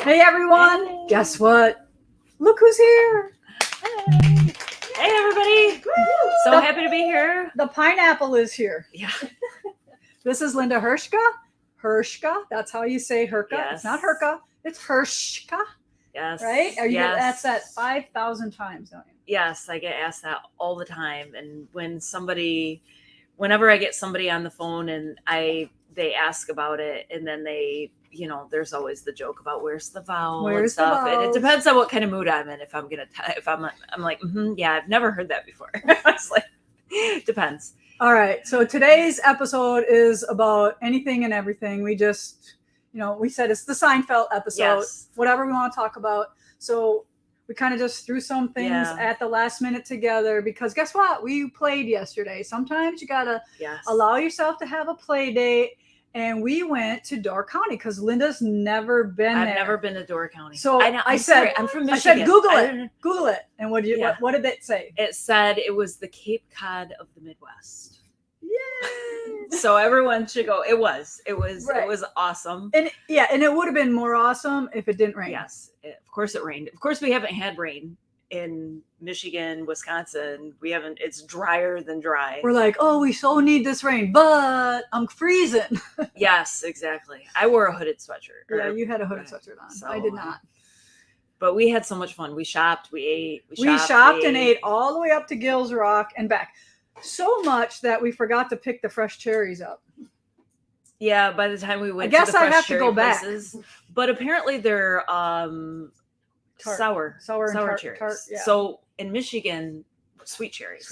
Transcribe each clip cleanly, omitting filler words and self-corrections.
Hey everyone, Hey. Guess what? Look who's here. Hey, everybody. So The- happy to be here. The pineapple is here. Yeah. This is Linda Hrcka. Hrcka, that's how you say Hrcka. Yes. It's not Hrcka, it's Hrcka, Yes. right? Are you yes. That's that 5,000 times, don't you? Yes, I get asked that all the time. And whenever I get somebody on the phone and they ask about it, and then there's always the joke about where's the vowel and Where's the stuff. And it vowels? depends on what kind of mood I'm in. If I'm like, yeah, I've never heard that before. It's like, depends. All right, so today's episode is about anything and everything. We just, we said it's the Seinfeld episode, Yes. whatever we want to talk about. So we kind of just threw some things at the last minute together because guess what? We played yesterday. Sometimes you got to Yes. allow yourself to have a play date. And we went to Door County because Linda's never been there. I've never been to Door County. So I said, I'm from I Michigan. said, Google it. And what did it say? It said it was the Cape Cod of the Midwest. Yay! So everyone should go. It was Right. It was awesome. And it would have been more awesome if it didn't rain. Yes, of course it rained. Of course we haven't had rain in Michigan, Wisconsin. We haven't. It's drier than dry. We're like, oh, we so need this rain, but I'm freezing. Yes, exactly. I wore a hooded sweatshirt. Yeah, you had a hooded sweatshirt on. So, I did not. But we had so much fun. We shopped. We ate. We shopped and ate all the way up to Gills Rock and back. So much that we forgot to pick the fresh cherries up. Yeah, by the time we went, I guess to the I fresh have to go cherry back. places, but apparently they're sour and cherries. tart, yeah. So in Michigan, sweet cherries.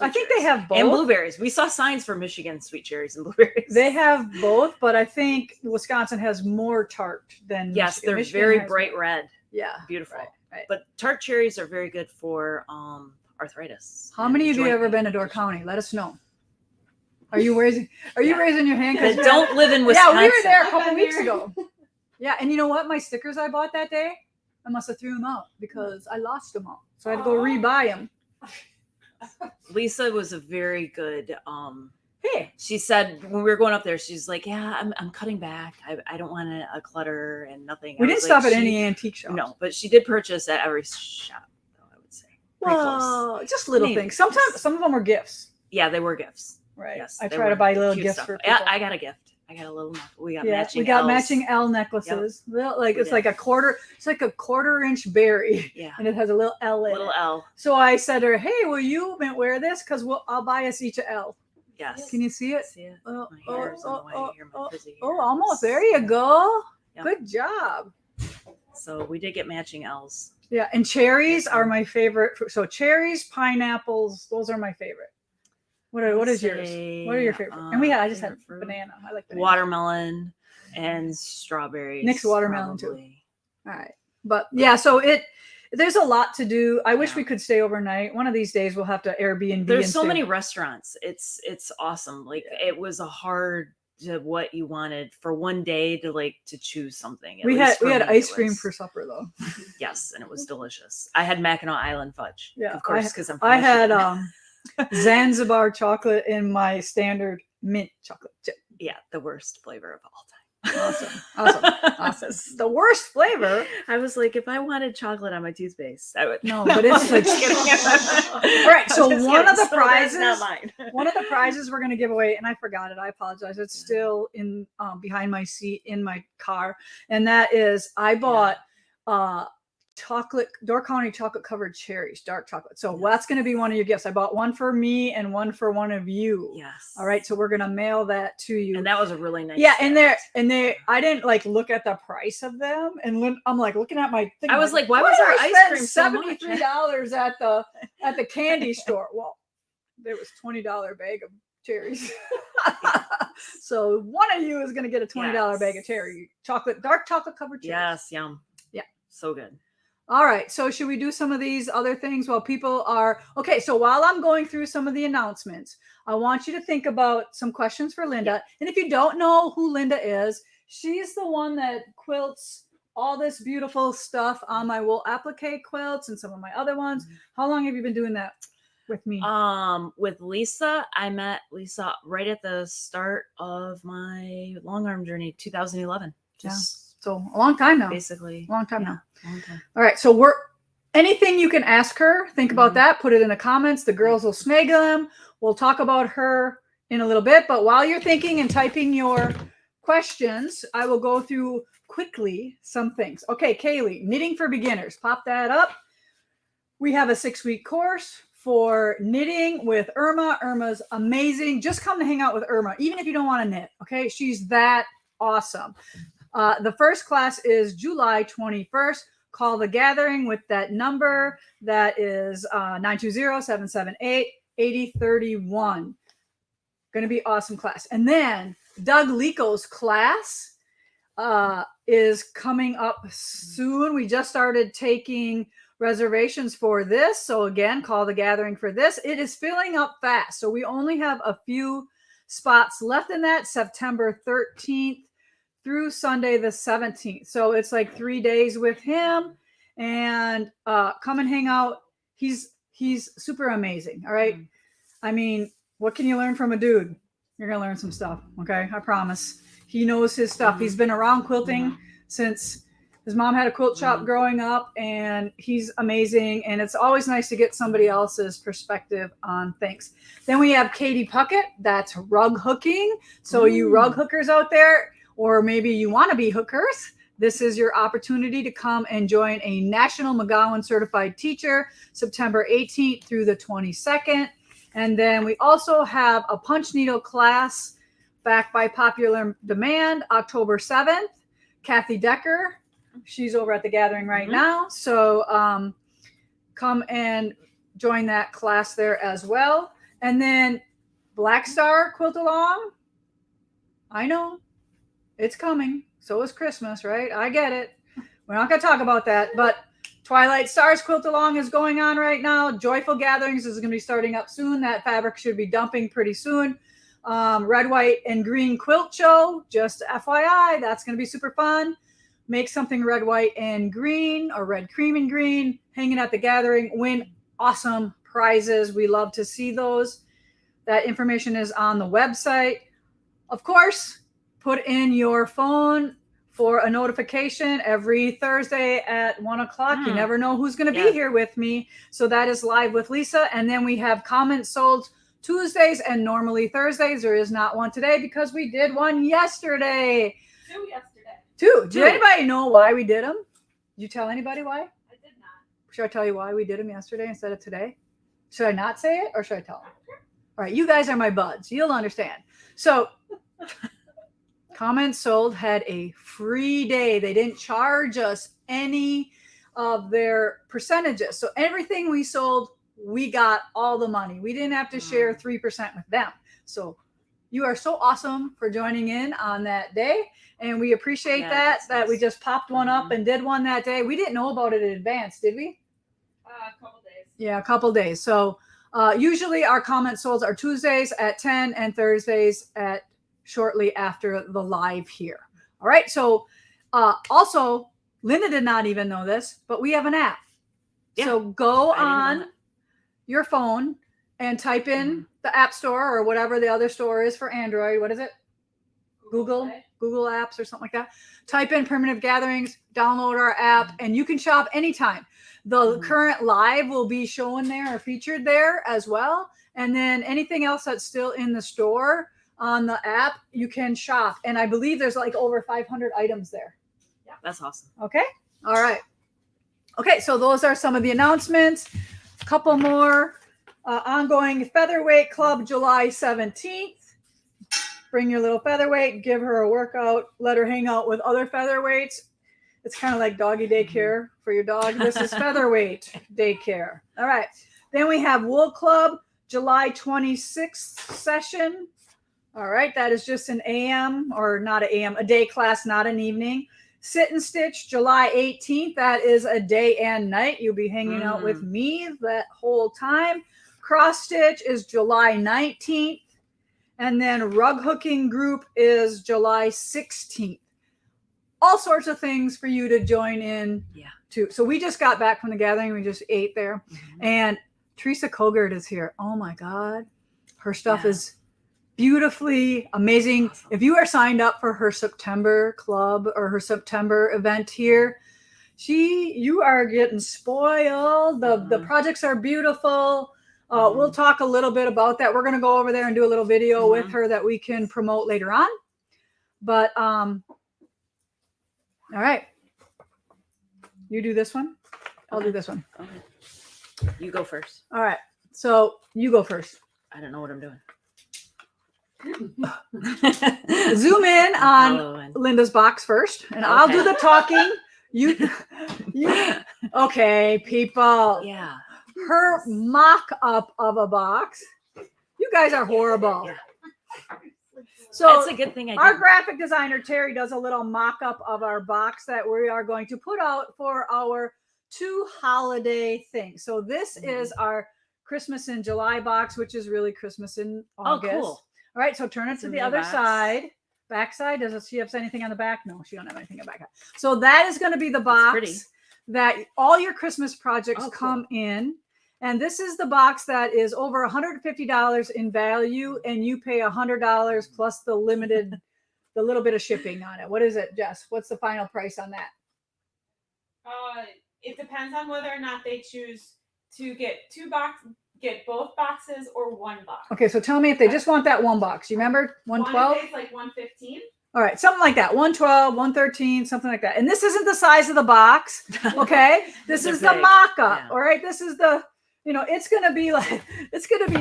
I think they have both. And blueberries. We saw signs for Michigan sweet cherries and blueberries. They have both, but I think Wisconsin has more tart than yes, Michigan. they're Michigan very has bright more. red. Yeah, beautiful. Right. But tart cherries are very good for arthritis. How many of you ever been to Door County? Let us know. Are you raising your hand? That don't live in Wisconsin. Yeah, we were there a couple weeks ago. Yeah, and you know what? My stickers I bought that day, I must have threw them out because I lost them all. So I had to go rebuy them. Lisa was a very good Hey, she said when we were going up there, she's like, yeah, I'm cutting back. I don't want a clutter and nothing. We didn't stop at any antique shop. No, but she did purchase at every shop, though, I would say. Pretty Well, close. just little Maybe. things. Sometimes some of them were gifts. Yeah, they were gifts. Right. Yes, I they try to were buy little cute gifts stuff. for people. Yeah, I got a gift. I got a little. We got matching. We got L's. matching L necklaces. Like We it's did. like a quarter. It's like a 1/4-inch berry. Yeah. And it has a little L in Little it. L. So I said to her, "Hey, will you wear this? Because I'll buy us each a L." Yes. Can you see it? See it? Oh, My hair's in the way here. My frizzy hair. Oh, almost. There you go. Yep. Good job. So we did get matching L's. Yeah, and cherries are my favorite. So cherries, pineapples, those are my favorite. What is yours? What are your favorite? And I just had favorite fruit. banana. I like banana. Watermelon and strawberries. Nick's watermelon too. probably. All right. But yeah, so there's a lot to do. I wish Yeah. we could stay overnight. One of these days we'll have to Airbnb. There's and so stay. many restaurants. It's awesome. Like it was a hard to what you wanted for one day to choose something. At We least had for me, ice it cream was- for supper though. Yes, and it was delicious. I had Mackinac Island fudge. Yeah, of course, because I had Michigan. Zanzibar chocolate in my standard mint chocolate chip. Yeah, the worst flavor of all time. Awesome. The worst flavor. I was like, if I wanted chocolate on my toothpaste, I would. No, but it's like Just kidding. Right. So Just one kidding. of the So that's prizes, not mine. one of the prizes we're going to give away, and I forgot it. I apologize. It's still in behind my seat in my car, and that is I bought Door County chocolate covered cherries, dark chocolate. So that's going to be one of your gifts. I bought one for me and one for one of you. Yes. All right. So we're going to mail that to you. And that was a really nice. Yeah, gift. and they I didn't look at the price of them, and I'm looking at my thing. I was like, why why was did our I ice spend cream so much? $73 at the candy store? Well, there was $20 bag of cherries. So one of you is going to get a $20 bag of dark chocolate covered cherries. Yes, yum. Yeah, so good. All right. So should we do some of these other things while people are okay? So while I'm going through some of the announcements, I want you to think about some questions for Linda. And if you don't know who Linda is, she's the one that quilts all this beautiful stuff on my wool applique quilts and some of my other ones. How long have you been doing that with me? With Lisa, I met Lisa right at the start of my long arm journey, 2011. Just So a long time now. Basically. Long time Yeah, now. long time. All right. So anything you can ask her, think about that, put it in the comments. The girls will snag them. We'll talk about her in a little bit. But while you're thinking and typing your questions, I will go through quickly some things. Okay, Kaylee, knitting for beginners. Pop that up. We have a 6-week course for knitting with Irma. Irma's amazing. Just come to hang out with Irma, even if you don't want to knit. Okay, she's that awesome. The first class is July 21st. Call the gathering with that number. That is 920-778-8031. Going to be awesome class. And then Doug Lico's class is coming up soon. We just started taking reservations for this. So again, call the gathering for this. It is filling up fast. So we only have a few spots left in that, September 13th through Sunday the 17th. So it's like 3 days with him, and come and hang out. He's super amazing. All right. I mean, what can you learn from a dude? You're going to learn some stuff. Okay. I promise. He knows his stuff. He's been around quilting since his mom had a quilt shop growing up, and he's amazing. And it's always nice to get somebody else's perspective on things. Then we have Katie Puckett. That's rug hooking. So you rug hookers out there, or maybe you want to be hookers, this is your opportunity to come and join a National McGowan Certified Teacher, September 18th through the 22nd. And then we also have a punch needle class back by popular demand, October 7th. Kathy Decker, she's over at the gathering right now. So come and join that class there as well. And then Black Star Quilt Along. I know it's coming. So is Christmas, right? I get it. We're not going to talk about that. But Twilight Stars Quilt Along is going on right now. Joyful Gatherings is going to be starting up soon. That fabric should be dumping pretty soon. Red, White, and Green Quilt Show. Just FYI, that's going to be super fun. Make something red, white, and green, or red, cream, and green. Hanging at the gathering. Win awesome prizes. We love to see those. That information is on the website. Of course, put in your phone for a notification every Thursday at 1 o'clock. You never know who's going to be here with me. So that is Live with Lisa. And then we have comments sold Tuesdays and normally Thursdays. There is not one today because we did one yesterday. Two. Did anybody know why we did them? Did you tell anybody why? I did not. Should I tell you why we did them yesterday instead of today? Should I not say it, or should I tell them? All right, you guys are my buds. You'll understand. So Comments Sold had a free day. They didn't charge us any of their percentages. So everything we sold, we got all the money. We didn't have to share 3% with them. So you are so awesome for joining in on that day. And we appreciate that we just popped one up and did one that day. We didn't know about it in advance, did we? A couple days. Yeah, a couple days. So usually our Comment Solds are Tuesdays at 10 and Thursdays at shortly after the live here. All right. So also, Linda did not even know this, but we have an app. Yeah, so go I didn't know on that. your phone and type in the App Store or whatever the other store is for Android. What is it? Google Apps or something like that. Type in Primitive Gatherings, download our app, and you can shop anytime. The current live will be shown there or featured there as well. And then anything else that's still in the store on the app, you can shop. And I believe there's like over 500 items there. Yeah, that's awesome. Okay. All right. Okay. So those are some of the announcements. A couple more. Ongoing Featherweight Club, July 17th. Bring your little featherweight, give her a workout, let her hang out with other featherweights. It's kind of like doggy daycare for your dog. This is featherweight daycare. All right. Then we have Wool Club, July 26th session. All right. That is just an AM, or not an AM, a day class, not an evening. Sit and Stitch, July 18th. That is a day and night. You'll be hanging out with me that whole time. Cross Stitch is July 19th. And then Rug Hooking Group is July 16th. All sorts of things for you to join in too. So we just got back from the gathering. We just ate there. And Teresa Kogert is here. Oh my God. Her stuff is beautifully amazing. Awesome. If you are signed up for her September club or her September event here, you are getting spoiled. The projects are beautiful. We'll talk a little bit about that. We're going to go over there and do a little video with her that we can promote later on. But all right, you do this one. I'll do this one. Okay. You go first. All right, so you go first. I don't know what I'm doing. Zoom in on Following. Linda's box first, and I'll do the talking. You, okay, people. Yeah. Her mock-up of a box. You guys are horrible. Yeah. So That's a good thing. I our didn't. graphic designer Terry does a little mock-up of our box that we are going to put out for our 2 holiday things. So this is our Christmas in July box, which is really Christmas in August. Oh, cool. All right, so turn it It's to a the mini other box. side. Back side. Does she have anything on the back? No, she don't have anything on the back. So that is going to be the pretty. box that all your Christmas projects Oh, come in. And this is the box that is over $150 in value, and you pay $100 plus the little bit of shipping on it. What is it, Jess? What's the final price on that? It depends on whether or not they choose to get both boxes or one box. Okay, so tell me if they just want that one box. You remember 112? One is like 115. All right, something like that. 112, 113, something like that. And this isn't the size of the box, okay? This They're is the big. mock-up, Yeah. all right? This is the, it's gonna be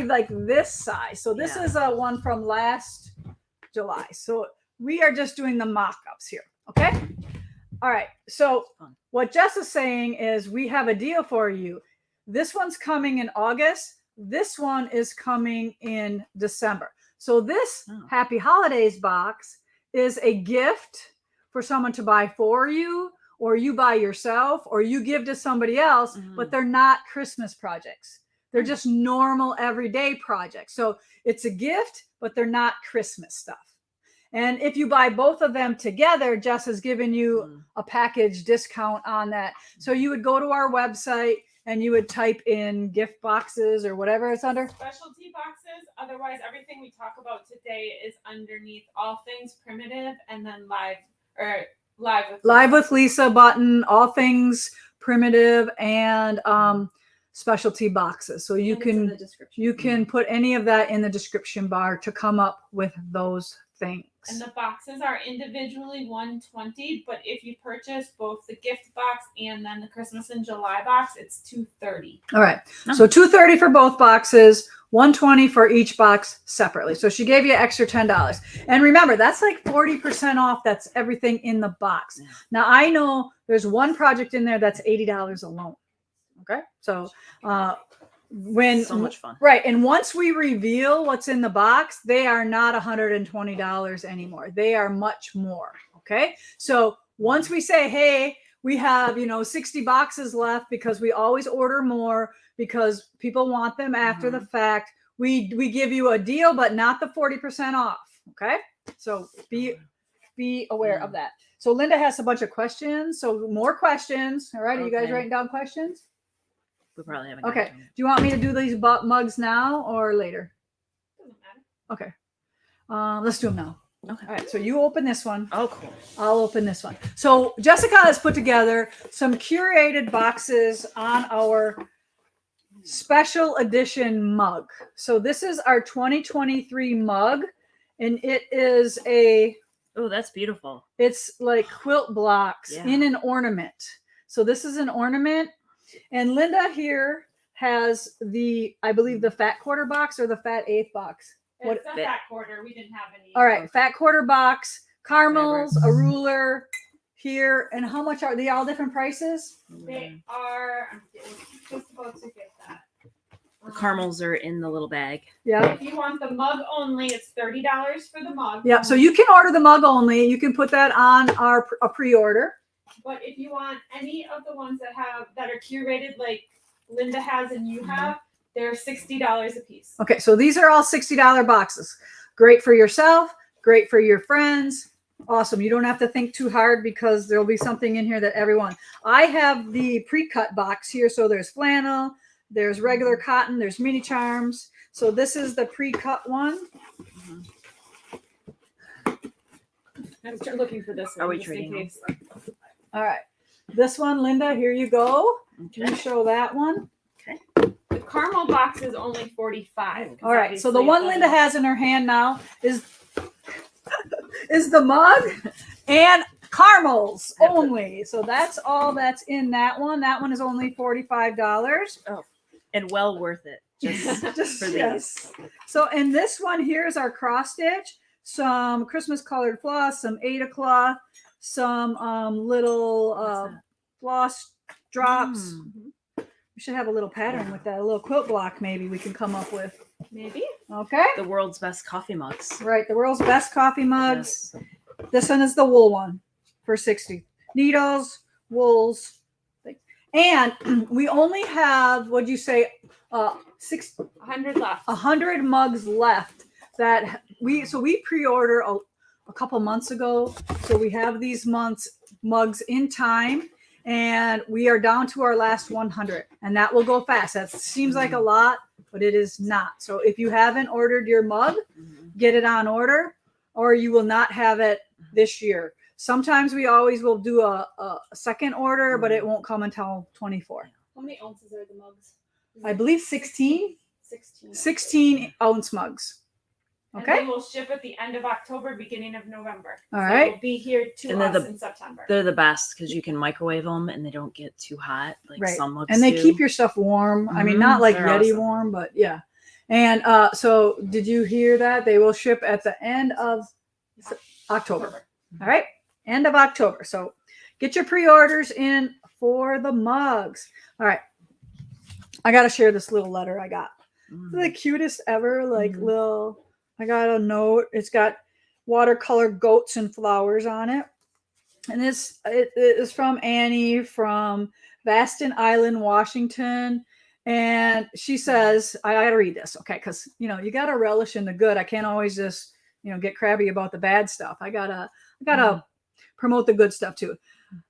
like this size. So this Yeah. is a one from last July. So we are just doing the mock-ups here, okay? All right, so Fun. what Jess is saying is we have a deal for you. This one's coming in August. This one is coming in December. So this Happy Holidays box is a gift for someone to buy for you, or you buy yourself, or you give to somebody else, but they're not Christmas projects. They're just normal everyday projects. So it's a gift, but they're not Christmas stuff. And if you buy both of them together, Jess has given you a package discount on that. So you would go to our website and you would type in gift boxes or whatever it's under. Specialty boxes. Otherwise, everything we talk about today is underneath all things primitive, and then live with Lisa button, all things primitive, and specialty boxes. So you can put any of that in the description bar to come up with those things. And the boxes are individually $120, but if you purchase both the gift box and then the Christmas in July box, it's $230. All right. So $230 for both boxes, $120 for each box separately. So she gave you extra $10. And remember, that's like 40% off. That's everything in the box. Yeah. Now I know there's one project in there that's $80 alone. Okay. So So much fun. Right. And once we reveal what's in the box, they are not $120 anymore. They are much more. Okay. So once we say, hey, we have, 60 boxes left, because we always order more because people want them after the fact, we give you a deal, but not the 40% off. Okay. So be aware of that. So Linda has a bunch of questions. So more questions. All right. Are you guys writing down questions? We probably haven't. Okay. Do you want me to do these mugs now or later? Doesn't matter. Okay. Let's do them now. Okay. All right. So you open this one. Oh, cool. I'll open this one. So Jessica has put together some curated boxes on our special edition mug. So this is our 2023 mug, and it is Oh, that's beautiful. it's like quilt blocks in an ornament. So this is an ornament. And Linda here has I believe the fat quarter box or the fat eighth box. It's a fat quarter. We didn't have any. All right, fat quarter box, caramels, a ruler here. And how much are they? All different prices? They are. I'm just about to get that. The caramels are in the little bag. Yeah. If you want the mug only, it's $30 for the mug. Yeah. So you can order the mug only. You can put that on a pre-order. But if you want any of the ones that are curated, like Linda has and you have, they're $60 a piece. Okay, so these are all $60 boxes. Great for yourself, great for your friends. Awesome. You don't have to think too hard because there'll be something in here that everyone. I have the pre-cut box here. So there's flannel, There's regular cotton. There's mini charms. So this is the pre-cut one. I'm looking for this one. Are we just in trading case. All right. This one, Linda, here you go. You Okay. show that one. The caramel box is only 45. 'cause All right. So the obviously it one Linda doesn't- has in her hand now is the mug and caramels only. So that's all that's in that one. That one is only $45. And well worth it. Just for yes. these. So in this one here is our cross stitch, some Christmas colored floss, some Ada cloth, some little What's that? floss drops. Mm. We should have a little pattern with that, a little quilt block maybe we can come up with. Maybe. Okay. The world's best coffee mugs. Right, the world's best coffee mugs. Yes. This one is the wool one for 60. Needles, wools. And we only have, what'd you say, 100 left. 100 mugs left that we pre-order a couple months ago. So we have these mugs in time, and we are down to our last 100, and that will go fast. That seems like a lot, but it is not. So if you haven't ordered your mug, get it on order, or you will not have it this year. Sometimes we always will do a second order, but it won't come until 24. How many ounces are the mugs? I believe 16 ounce mugs. And Okay. they will ship at the end of October, beginning of November. All So right. They'll be here to And they're us the- in September. They're the best because you can microwave them and they don't get too hot like Right. some mugs And they do. keep your stuff warm. I mean, not like They're Yeti awesome. warm, but yeah. And so did you hear that? They will ship at the end of October. All right. End of October. So get your pre-orders in for the mugs. All right. I got to share this little letter I got. The cutest ever, like little, I got a note. It's got watercolor goats and flowers on it. And it is from Annie from Vaston Island, Washington. And she says, I got to read this. Okay. Cause you got to relish in the good. I can't always just, get crabby about the bad stuff. I gotta promote the good stuff too.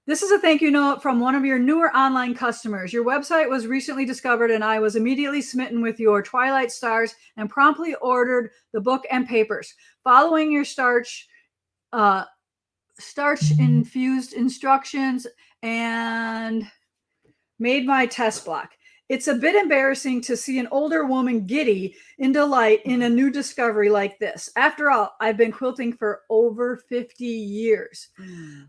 This is a thank you note from one of your newer online customers. Your website was recently discovered and I was immediately smitten with your Twilight Stars and promptly ordered the book and papers. Following your starch infused instructions and made my test block. It's a bit embarrassing to see an older woman giddy in delight in a new discovery like this. After all, I've been quilting for over 50 years.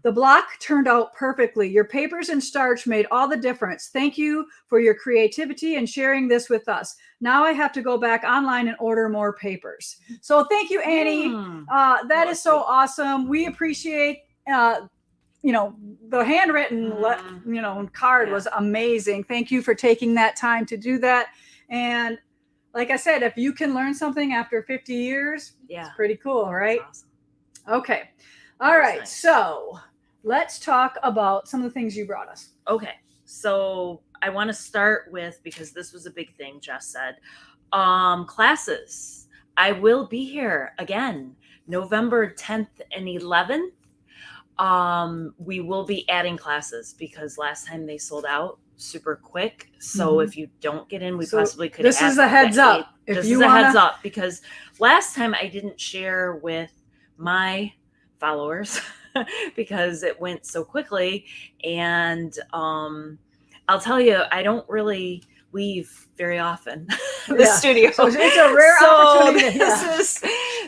The block turned out perfectly. Your papers and starch made all the difference. Thank you for your creativity and sharing this with us. Now I have to go back online and order more papers. So thank you, Annie. That is so awesome. We appreciate the handwritten card was amazing. Thank you for taking that time to do that. And like I said, if you can learn something after 50 years, Yeah. it's pretty cool, right? Awesome. Okay. All That was right. nice. So let's talk about some of the things you brought us. Okay. So I want to start with, because this was a big thing Jess said, classes. I will be here again, November 10th and 11th. We will be adding classes because last time they sold out super quick. So if you don't get in, we So possibly could. this is a heads up. If This you is a heads wanna- up because last time I didn't share with my followers because it went so quickly. And I'll tell you, I don't really leave very often the Yeah. studio. So it's a rare opportunity.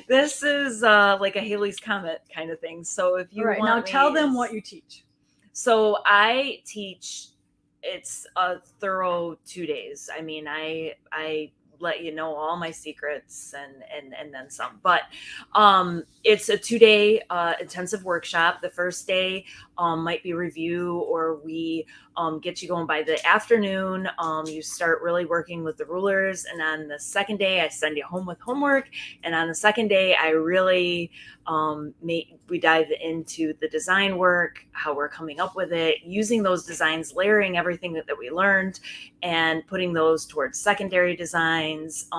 This is like a Haley's Comet kind of thing. So if you All right. want Now tell them me- what you teach. So I teach. It's a thorough 2 days. I mean, I let you know all my secrets and then some. But it's a 2-day intensive workshop. The first day might be review, or we get you going by the afternoon. You start really working with the rulers, and on the second day, I send you home with homework. And on the second day, I really we dive into the design work, how we're coming up with it, using those designs, layering everything that we learned, and putting those towards secondary designs,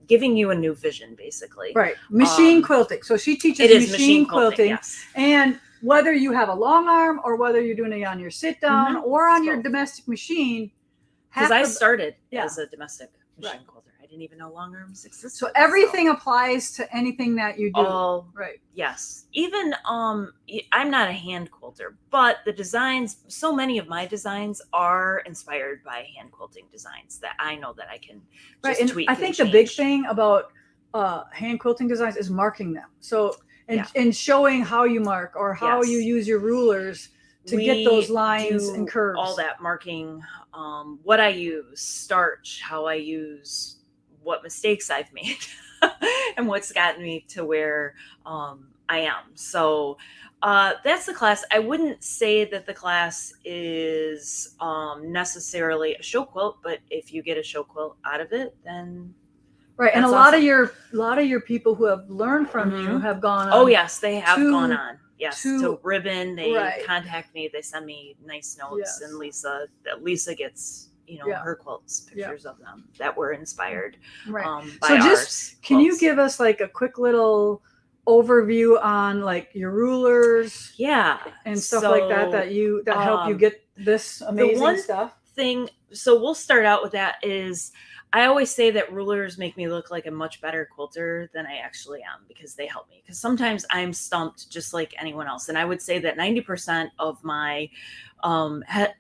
giving you a new vision, basically. Right. Machine quilting. So she teaches It is machine quilting. yes. And whether you have a long arm or whether you're doing it on your sit down or on your domestic machine, Because I started yeah. as a domestic machine Right. quilter. I didn't even know long arms existed. So everything applies to anything that you do. All right. Yes. Even I'm not a hand quilter, but the designs, so many of my designs are inspired by hand quilting designs that I know that I can just And tweak. I think the big thing about hand quilting designs is marking them. So and showing how you mark or how you use your rulers to get those lines and curves. All that marking, what I use, starch, how I use, what mistakes I've made, and what's gotten me to where I am. So that's the class. I wouldn't say that the class is necessarily a show quilt, but if you get a show quilt out of it, then right. And a lot of your people who have learned from you have gone on. Oh yes, they have gone on. Yes, to Ribbon, they contact me, they send me nice notes, and Lisa gets her quilts, pictures of them that were inspired. Right. By so just can you give us like a quick little overview on like your rulers, and stuff like that that help you get this amazing stuff? So we'll start out with that. Is I always say that rulers make me look like a much better quilter than I actually am, because they help me. Because sometimes I'm stumped just like anyone else. And I would say that 90% of my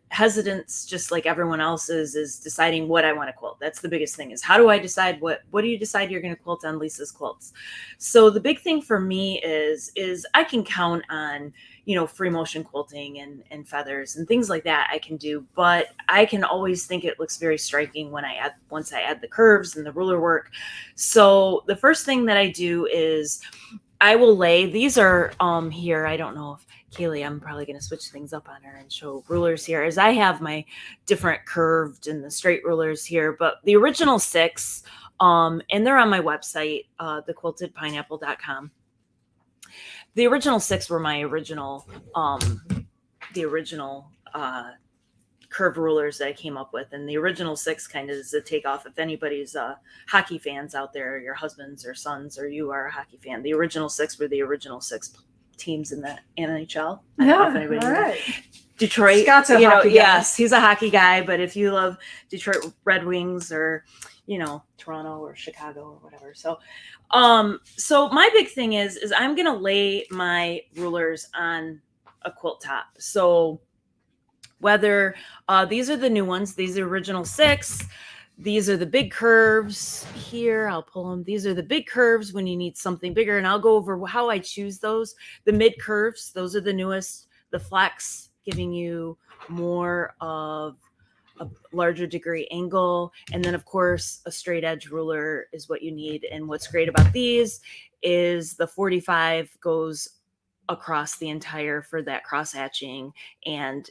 hesitance, just like everyone else's, is deciding what I want to quilt. That's the biggest thing, is how do I decide what do you decide you're going to quilt on Lisa's quilts? So the big thing for me is I can count on, free motion quilting and feathers and things like that I can do, but I can always think it looks very striking once I add the curves and the ruler work. So the first thing that I do is I will lay, these are here. I don't know if Kaylee, I'm probably going to switch things up on her and show rulers here, as I have my different curved and the straight rulers here, but the original 6, and they're on my website, thequiltedpineapple.com. The original 6 were my original curved rulers that I came up with. And the original 6 kind of is a takeoff. If anybody's hockey fans out there, your husbands or sons, or you are a hockey fan, the original 6 were the original 6 teams in the NHL. I don't know if anybody knew that. Detroit. Scott's a hockey guy. Yes, he's a hockey guy. But if you love Detroit Red Wings or Toronto or Chicago or whatever. So my big thing is I'm going to lay my rulers on a quilt top. So whether these are the new ones, these are original 6, these are the big curves here. I'll pull them. These are the big curves when you need something bigger. And I'll go over how I choose those. The mid curves, those are the newest. The flex, giving you more of a larger degree angle. And then of course a straight edge ruler is what you need. And what's great about these is the 45 goes across the entire for that cross hatching, and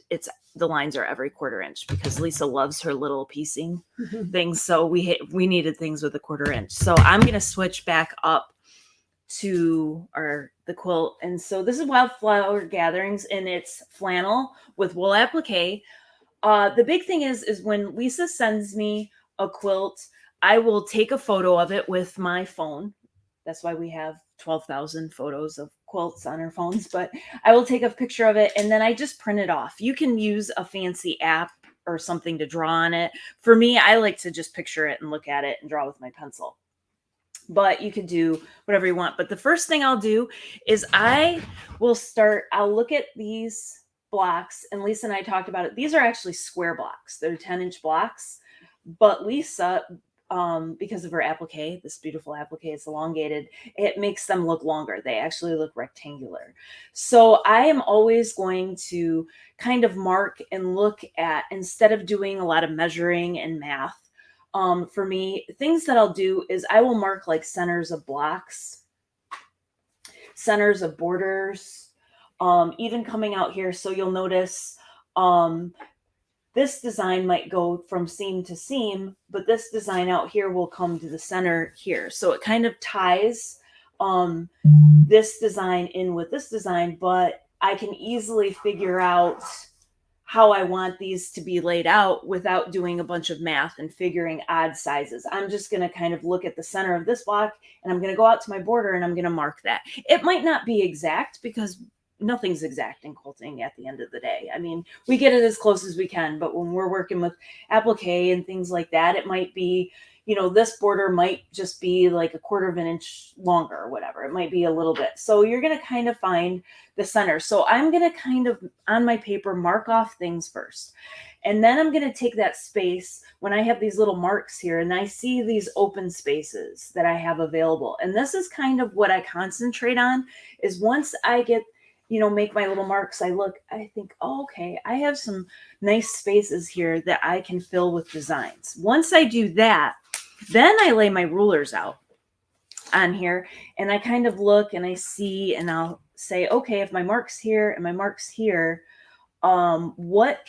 the lines are every 1/4 inch, because Lisa loves her little piecing things. So we needed things with a 1/4 inch. So I'm going to switch back up to the quilt. And so this is Wildflower Gatherings, and it's flannel with wool applique. The big thing is when Lisa sends me a quilt, I will take a photo of it with my phone. That's why we have 12,000 photos of quilts on our phones, but I will take a picture of it and then I just print it off. You can use a fancy app or something to draw on it. For me, I like to just picture it and look at it and draw with my pencil. But you can do whatever you want. But the first thing I'll do is I'll look at these blocks, and Lisa and I talked about it. These are actually square blocks. They're 10-inch blocks, but Lisa, because of her applique, this beautiful applique, it's elongated, it makes them look longer. They actually look rectangular. So I am always going to kind of mark and look at, instead of doing a lot of measuring and math, for me, things that I'll do is I will mark like centers of blocks, centers of borders, even coming out here. So you'll notice this design might go from seam to seam, but this design out here will come to the center here. So it kind of ties this design in with this design, but I can easily figure out how I want these to be laid out without doing a bunch of math and figuring odd sizes. I'm just going to kind of look at the center of this block, and I'm going to go out to my border and I'm going to mark that. It might not be exact, because nothing's exact in quilting at the end of the day. I mean, we get it as close as we can, but when we're working with applique and things like that, it might be, this border might just be like a quarter of an inch longer or whatever. It might be a little bit. So you're going to kind of find the center. So I'm going to kind of on my paper mark off things first. And then I'm going to take that space when I have these little marks here and I see these open spaces that I have available. And this is kind of what I concentrate on is once I get, make my little marks, I think, oh, okay, I have some nice spaces here that I can fill with designs. Once I do that, then I lay my rulers out on here and I kind of look and I see and I'll say, okay, if my mark's here and my mark's here, what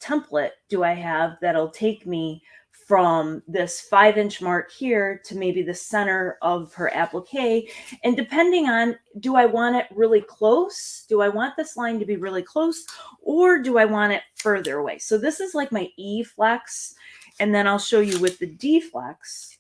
template do I have that'll take me from this 5-inch mark here to maybe the center of her applique? And depending on, do I want it really close? Do I want this line to be really close or do I want it further away? So this is like my E flex. And then I'll show you with the D flex,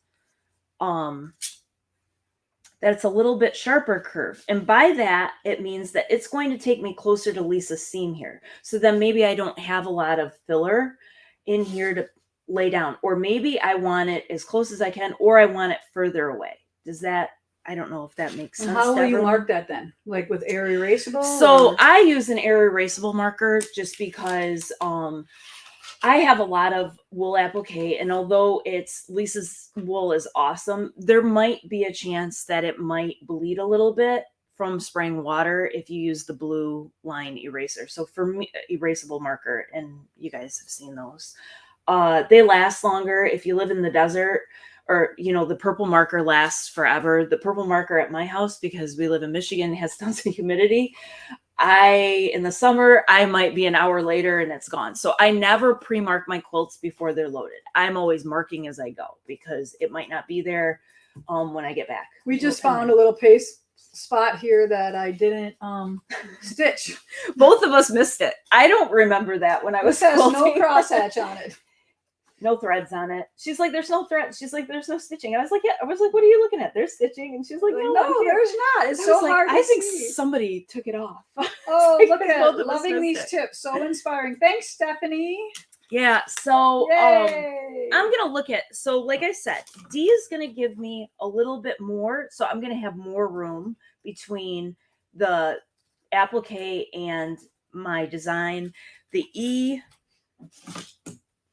that's a little bit sharper curve. And by that, it means that it's going to take me closer to Lisa's seam here. So then maybe I don't have a lot of filler in here to lay down, or maybe I want it as close as I can, or I want it further away. I don't know if that makes sense. And how will you mark that then? Like with air erasable? So I use an air erasable marker just because, I have a lot of wool applique, and although Lisa's wool is awesome, there might be a chance that it might bleed a little bit from spraying water if you use the blue line eraser. So for me, erasable marker, and you guys have seen those, they last longer if you live in the desert, or, the purple marker lasts forever. The purple marker at my house, because we live in Michigan, has tons of humidity. In the summer, I might be an hour later and it's gone. So I never pre-mark my quilts before they're loaded. I'm always marking as I go because it might not be there when I get back. We just found a little paste spot here that I didn't stitch. Both of us missed it. I don't remember that when I was This has quilting. no crosshatch on it. No threads on it. She's like, there's no threads. She's like, there's no stitching. I was like, yeah. I was like, what are you looking at? There's stitching. And she's like, no, there's not. It's so hard to I think see. Somebody took it off. Oh, Like, look both at of us loving missed these it. tips. So inspiring. Thanks, Stephanie. Yeah. So Yay. I'm going to look at, so like I said, D is going to give me a little bit more. So I'm going to have more room between the applique and my design. The E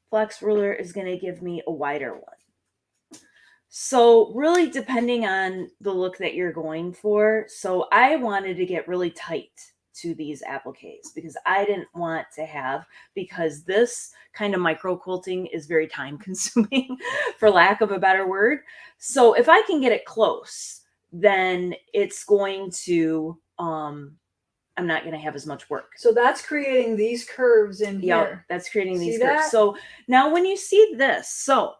flex ruler is going to give me a wider one. So really depending on the look that you're going for. So I wanted to get really tight to these appliques because I didn't want to have, because this kind of micro quilting is very time consuming for lack of a better word. So if I can get it close, then it's going to, I'm not going to have as much work. So that's creating these curves in Yeah, here. that's creating these See curves. that? So now when you see this, so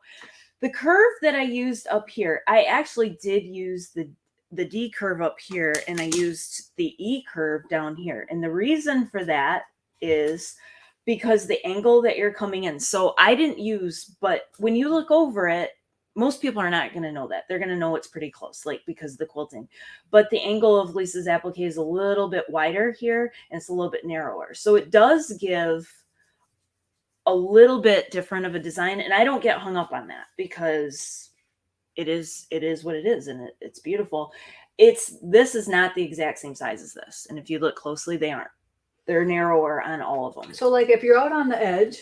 the curve that I used up here, I actually did use the D curve up here, and I used the E curve down here. And the reason for that is because the angle that you're coming in. So I didn't use, but when you look over it, most people are not going to know that. They're going to know it's pretty close, like because of the quilting. But the angle of Lisa's applique is a little bit wider here, and it's a little bit narrower. So it does give a little bit different of a design. And I don't get hung up on that because it is what it is, and it's beautiful. This is not the exact same size as this. And if you look closely, they aren't. They're narrower on all of them. So like if you're out on the edge,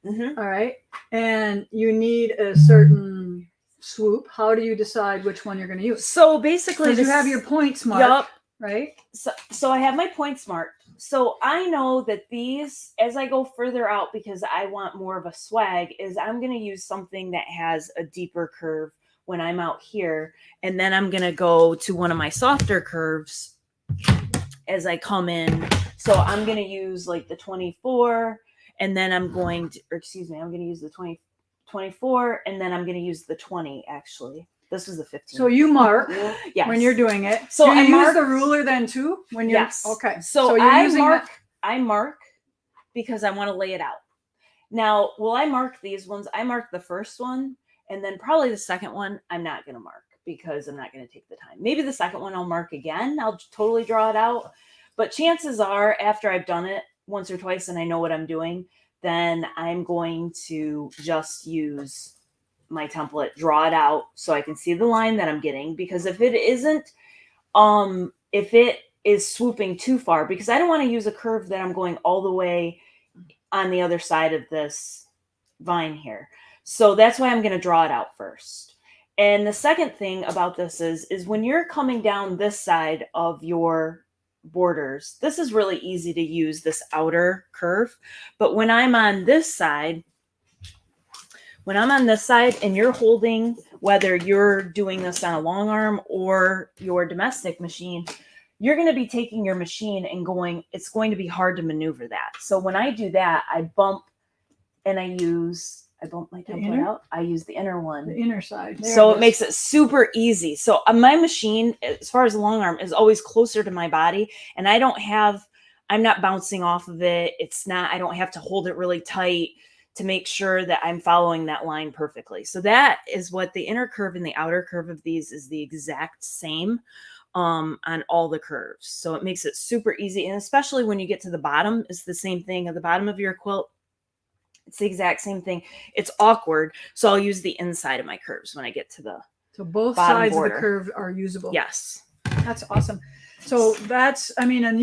Mm-hmm. all right, and you need a certain swoop, how do you decide which one you're going to use? So basically, Because you have your points marked, right? So I have my points marked. So I know that these, as I go further out, because I want more of a swag, is I'm going to use something that has a deeper curve when I'm out here. And then I'm going to go to one of my softer curves as I come in. So I'm going to use like the 24, and then I'm going to, I'm going to use the 24, and then I'm going to use the 20, actually. This was the 15. So you mark Yes. when you're doing it. So do you I use mark- the ruler then too? When you're Yes. okay. So you're I using mark. that- I mark because I want to lay it out. Now, will I mark these ones? I marked the first one, and then probably the second one I'm not going to mark because I'm not going to take the time. Maybe the second one I'll mark again. I'll totally draw it out. But chances are, after I've done it once or twice and I know what I'm doing, then I'm going to just use my template, draw it out so I can see the line that I'm getting. Because if it isn't, if it is swooping too far, because I don't want to use a curve that I'm going all the way on the other side of this vine here. So that's why I'm going to draw it out first. And the second thing about this is when you're coming down this side of your borders, this is really easy to use, this outer curve. But when I'm on this side, and you're holding, whether you're doing this on a long arm or your domestic machine, you're going to be taking your machine and going, it's going to be hard to maneuver that. So when I do that, I bump and I bump my template out. I use the inner one. The inner side. So it makes it super easy. So my machine, as far as the long arm, is always closer to my body. And I'm not bouncing off of it. I don't have to hold it really tight to make sure that I'm following that line perfectly. So that is what the inner curve and the outer curve of these is the exact same on all the curves. So it makes it super easy. And especially when you get to the bottom, it's the same thing at the bottom of your quilt. It's the exact same thing. It's awkward. So I'll use the inside of my curves when I get to the So both bottom sides border. of the curve are usable. Yes. That's awesome. So and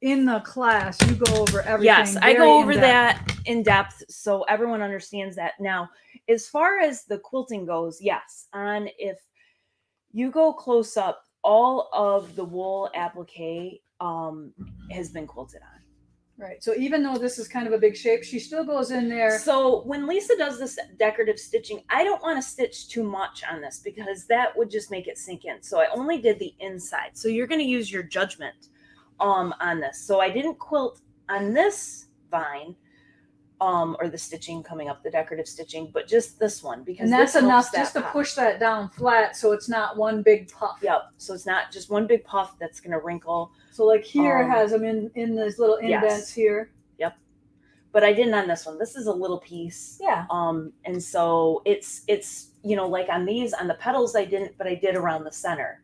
in the class, you go over everything. Yes, I go over that in depth so everyone understands that. Now, as far as the quilting goes, yes, if you go close up, all of the wool applique has been quilted on. Right. So even though this is kind of a big shape, she still goes in there. So when Lisa does this decorative stitching, I don't want to stitch too much on this because that would just make it sink in. So I only did the inside. So you're going to use your judgment on this. So I didn't quilt on this vine or the stitching coming up, the decorative stitching, but just this one, because that's this enough that just to pop. push that down flat so it's not one big puff. Yep. So it's not just one big puff that's going to wrinkle. So like here it has them in these little indents here. Yep. But I didn't on this one. This is a little piece. Yeah. And so it's like on these, on the petals I didn't, but I did around the center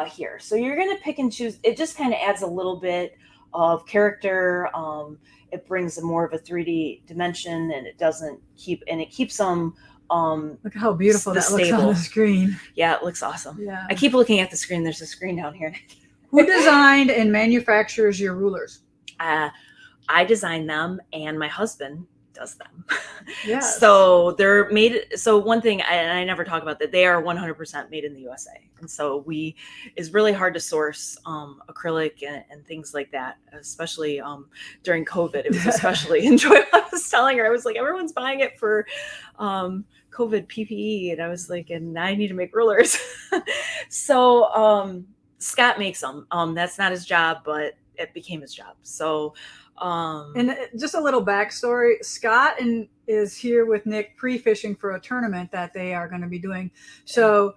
here. So you're going to pick and choose. It just kind of adds a little bit of character. It brings more of a 3D dimension, and it keeps them. Look how beautiful that looks on the screen. Yeah, it looks awesome. Yeah. I keep looking at the screen. There's a screen down here. Who designed and manufactures your rulers? I design them, and my husband does them. Yeah. So they're made. So one thing, and I never talk about that, they are 100% made in the USA. And so it's really hard to source acrylic and things like that, especially during COVID. It was especially enjoyable. I was telling her, I was like, everyone's buying it for COVID PPE. And I was like, and I need to make rulers. So Scott makes them. That's not his job, but it became his job. So and just a little backstory, Scott is here with Nick pre-fishing for a tournament that they are going to be doing. So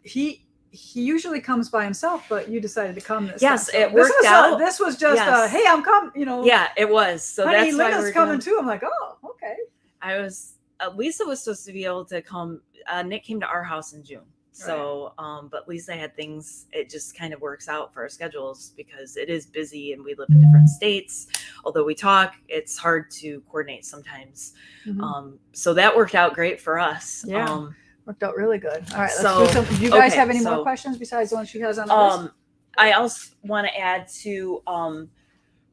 he usually comes by himself, but you decided to come this time. So it worked out. This was just hey, I'm coming, Yeah, it was. So honey, that's why Linda's coming too. I'm like, oh, okay. Lisa was supposed to be able to come. Nick came to our house in June. So, but Lisa had things, it just kind of works out for our schedules because it is busy and we live in different states. Although we talk, it's hard to coordinate sometimes. Mm-hmm. So that worked out great for us. Yeah. Worked out really good. All right. Let's do some. Do you guys have any more questions besides the one she has on the list? I also want to add to,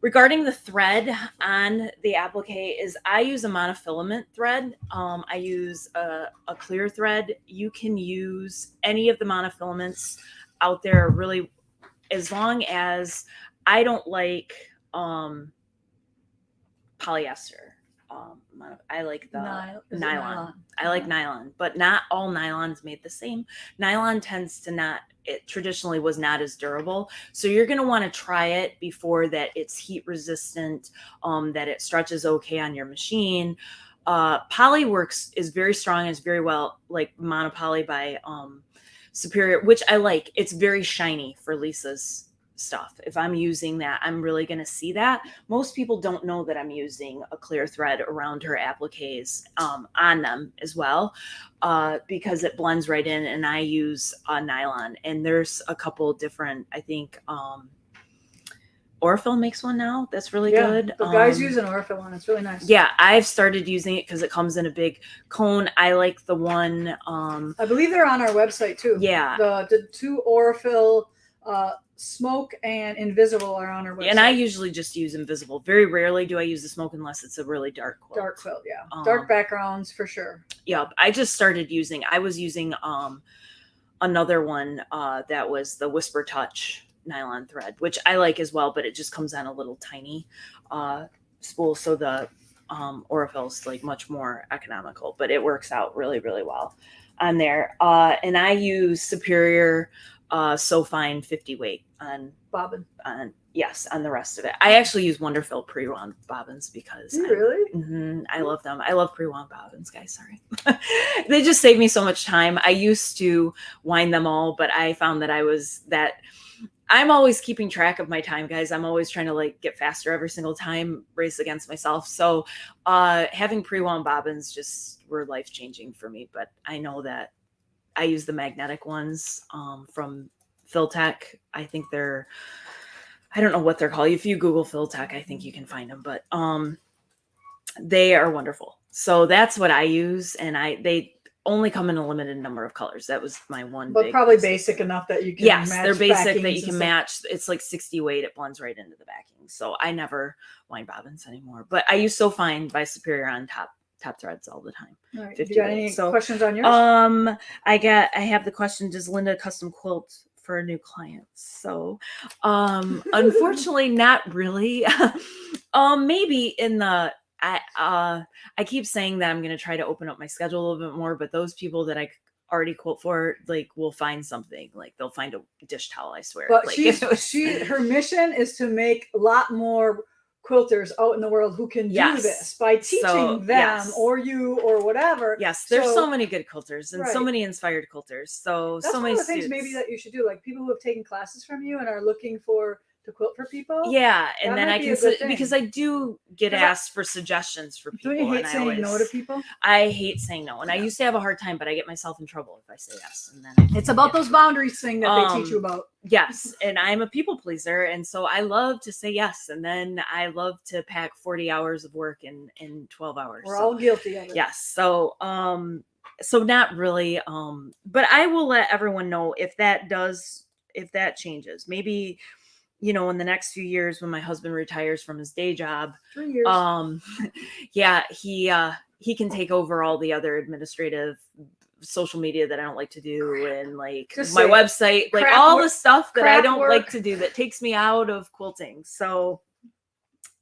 regarding the thread on the applique is I use a monofilament thread. I use a clear thread. You can use any of the monofilaments out there, really, as long as I don't like polyester. I like the nylon. I like nylon, but not all nylon is made the same. Nylon tends to it traditionally was not as durable. So you're going to want to try it before that it's heat resistant, that it stretches okay on your machine. Polyworks is very strong, is very well, like Monopoly by Superior, which I like. It's very shiny for Lisa's stuff. If I'm using that, I'm really going to see that. Most people don't know that I'm using a clear thread around her appliques on them as well, because it blends right in, and I use nylon. And there's a couple different, I think Orfil makes one now that's really Yeah, good. the guys use an Orpha one. It's really nice. Yeah, I've started using it because it comes in a big cone. I like the one. I believe they're on our website too. Yeah. The two Orpha Smoke and Invisible are on our website. And I usually just use Invisible. Very rarely do I use the Smoke unless it's a really dark quilt. Dark quilt, yeah. Dark backgrounds for sure. Yeah, I just started using. I was using another one that was the Whisper Touch nylon thread, which I like as well, but it just comes on a little tiny spool, so the Orifil's like much more economical, but it works out really, really well on there. And I use Superior So Fine 50 weight on bobbin. On the rest of it. I actually use Wonderfil pre-wound bobbins because I love them. I love pre-wound bobbins, guys. Sorry. They just save me so much time. I used to wind them all, but I found that I'm always keeping track of my time, guys. I'm always trying to like get faster every single time, race against myself. So having pre-wound bobbins just were life-changing for me. But I know that I use the magnetic ones from Filtech. I think I don't know what they're called. If you Google Filtech, I think you can find them, but they are wonderful. So that's what I use. And they only come in a limited number of colors. That was my one. But probably basic enough that you can match. Yes, they're basic that you can match. It's like 60 weight. It blends right into the backing. So I never wind bobbins anymore. But I use So Fine by Superior on top threads all the time. All right. Do you got any questions on yours? I have the question, does Linda custom quilt for new clients? So unfortunately not really. Maybe in the I keep saying that I'm going to try to open up my schedule a little bit more, but those people that I already quilt for, like, will find something. Like, they'll find a dish towel, I swear. But like, her mission is to make a lot more quilters out in the world who can do this by teaching them or you or whatever. Yes, there's so many good quilters and so many inspired quilters. So that's so one many of the things maybe that you should do, like people who have taken classes from you and are looking to quilt for people. Yeah, and then I can because I do get asked for suggestions for people. Don't you hate saying no to people? I hate saying no, and I used to have a hard time, but I get myself in trouble if I say yes. And then it's about those boundaries thing that they teach you about. Yes, and I'm a people pleaser, and so I love to say yes, and then I love to pack 40 hours of work in 12 hours. We're all guilty of it. Yes, so not really, but I will let everyone know if that changes. Maybe, in the next few years when my husband retires from his day job, 3 years. he can take over all the other administrative social media that I don't like to do, and like my website, like all the stuff that I don't like to do that takes me out of quilting. So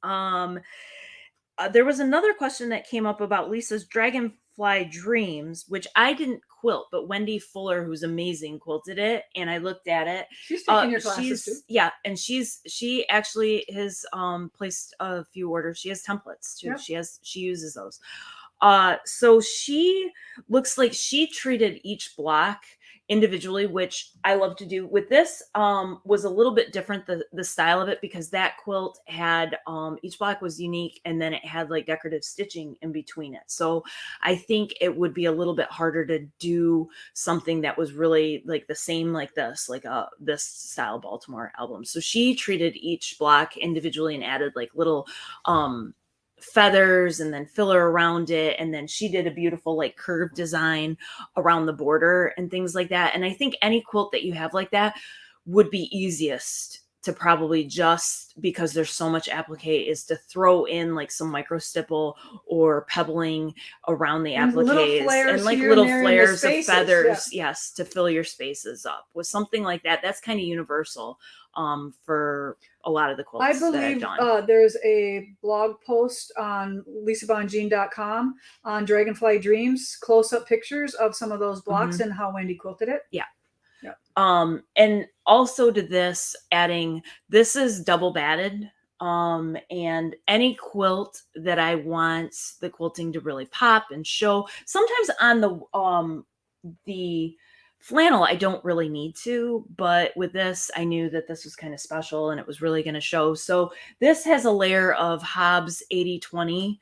there was another question that came up about Lisa's Dragonfly Dreams, which I didn't quilt, but Wendy Fuller, who's amazing, quilted it, and I looked at it. She's taking your classes too. Yeah, and she actually has placed a few orders. She has templates too. Yep. She uses those. So she looks like she treated each block individually, which I love to do. With this was a little bit different, the style of it, because that quilt had each block was unique, and then it had like decorative stitching in between it. So I think it would be a little bit harder to do something that was really like the same like this, like this style Baltimore album. So she treated each block individually and added like little feathers and then filler around it, and then she did a beautiful like curved design around the border and things like that. And I think any quilt that you have like that would be easiest to probably, just because there's so much applique, is to throw in like some micro stipple or pebbling around the appliques and like little flares of feathers, yes, to fill your spaces up with something like that. That's kind of universal for a lot of the quilts. I believe there's a blog post on lisabongean.com on Dragonfly Dreams, close-up pictures of some of those blocks and how Wendy quilted it. Yeah. And also to this, adding, this is double batted. And any quilt that I want the quilting to really pop and show, sometimes on the flannel, I don't really need to, but with this, I knew that this was kind of special and it was really going to show. So this has a layer of Hobbs 80/20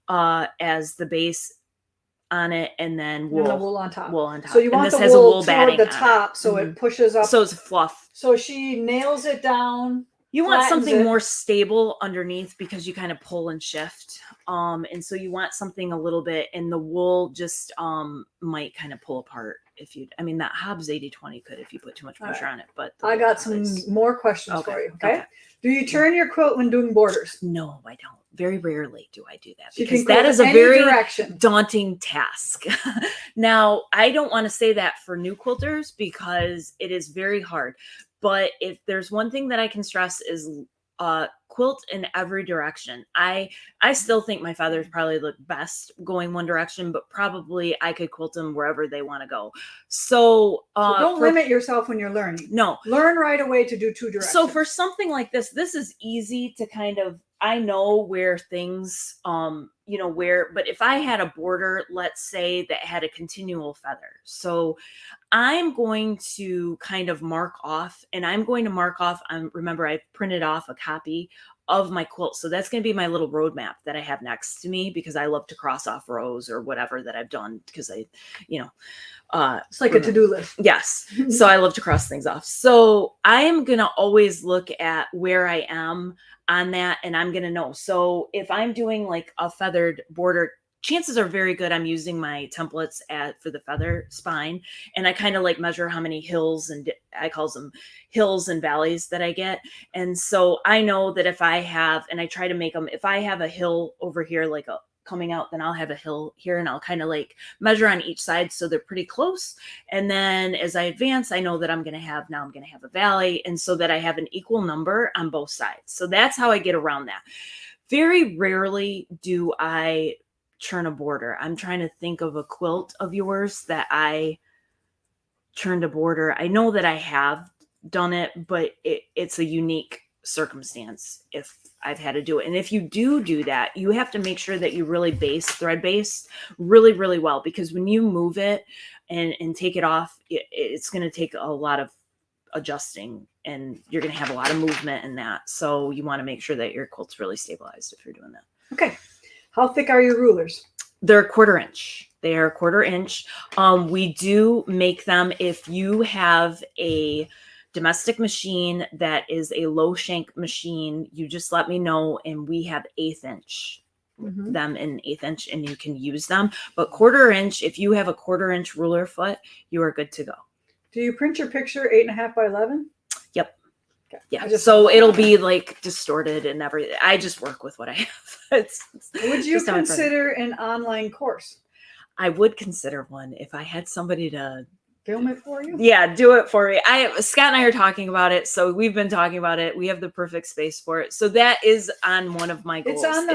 as the base on it, and then wool on top. So you want the wool toward the top, so it pushes up. So it's fluff. So she nails it down You want flattens something it. more stable underneath because you kind of pull and shift. And so you want something a little bit, and the wool just might kind of pull apart if you, I mean, that Hobbs 80/20 could if you put too much pressure on it. But the I wool got some is- more questions Okay, for you. Okay? okay. Do you turn your quilt when doing borders? No, I don't. Very rarely do I do that So you because can go that is a any very direction. daunting task. Now, I don't want to say that for new quilters because it is very hard. But if there's one thing that I can stress is quilt in every direction. I still think my feathers probably look best going one direction, but probably I could quilt them wherever they want to go. So, So don't limit yourself when you're learning. No. Learn right away to do two directions. So for something like this is easy to kind of, I know where things, you know, where, but if I had a border, let's say that had a continual feather. So I'm going to kind of mark off, and I'm going to mark off, remember I printed off a copy of my quilt. So that's going to be my little roadmap that I have next to me because I love to cross off rows or whatever that I've done because I, you know, it's like a to-do list. Yes. So I love to cross things off. So I am going to always look at where I am on that, and I'm going to know. So if I'm doing like a feathered border, chances are very good I'm using my templates for the feather spine, and I kind of like measure how many hills, and I call them hills and valleys that I get. And so I know that if I have, and I try to make them, if I have a hill over here, like a coming out, then I'll have a hill here, and I'll kind of like measure on each side so they're pretty close. And then as I advance, I know that I'm going to have a valley, and so that I have an equal number on both sides. So that's how I get around that. Very rarely do I churn a border. I'm trying to think of a quilt of yours that I churned a border. I know that I have done it, but it's a unique circumstance if I've had to do it. And if you do that, you have to make sure that you really thread base really, really well, because when you move it and take it off, it's going to take a lot of adjusting, and you're going to have a lot of movement in that. So you want to make sure that your quilt's really stabilized if you're doing that. Okay. How thick are your rulers? They're 1/4 inch. They are 1/4 inch. We do make them if you have a domestic machine that is a low shank machine. You just let me know, and we have 1/8 inch. Them in 1/8 inch, and you can use them. But 1/4 inch, if you have a 1/4 inch ruler foot, you are good to go. Do you print your picture 8.5 by 11? Yep. Okay. Yeah. So it'll be like distorted and everything. I just work with what I have. Would you consider an online course? I would consider one if I had somebody to film it for you. Yeah, do it for me. Scott and I are talking about it, so we've been talking about it. We have the perfect space for it. So that is on one of my goals. It's on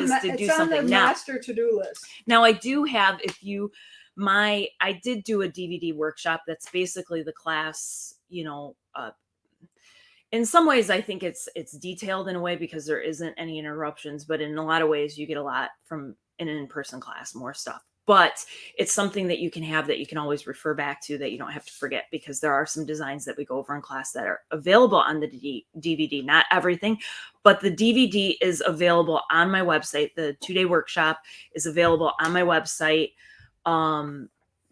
the now. master to-do list. Now I do have, I did do a DVD workshop that's basically the class, you know, in some ways I think it's detailed in a way because there isn't any interruptions, but in a lot of ways you get a lot from an in-person class, more stuff. But it's something that you can have that you can always refer back to, that you don't have to forget, because there are some designs that we go over in class that are available on the DVD, not everything, but the DVD is available on my website. The 2-day workshop is available on my website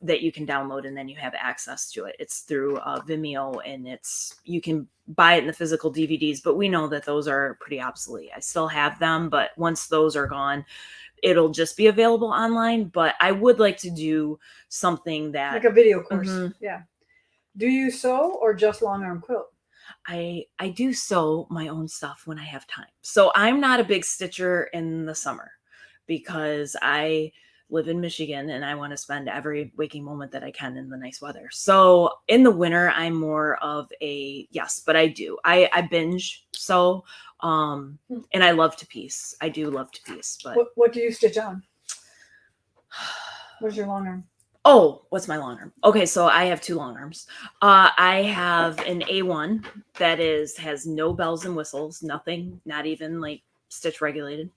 that you can download, and then you have access to it. It's through Vimeo, and you can buy it in the physical DVDs, but we know that those are pretty obsolete. I still have them, but once those are gone, it'll just be available online. But I would like to do something that like a video course. Yeah. Do you sew or just long arm quilt? I do sew my own stuff when I have time. So I'm not a big stitcher in the summer because I live in Michigan and I want to spend every waking moment that I can in the nice weather. So in the winter, I'm more of but I do. I binge sew. And I love to piece. I do love to piece. But what do you stitch on? What's your long arm? Oh, what's my long arm? Okay, so I have 2 long arms. I have an A1 that has no bells and whistles, nothing, not even like stitch regulated.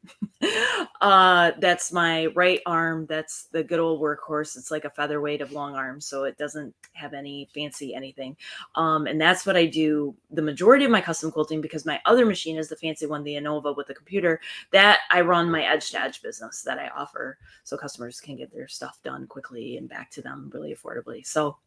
That's my right arm. That's the good old workhorse. It's like a featherweight of long arms, so it doesn't have any fancy anything. And that's what I do the majority of my custom quilting, because my other machine is the fancy one, the Innova with the computer, that I run my edge to edge business that I offer so customers can get their stuff done quickly and back to them really affordably. So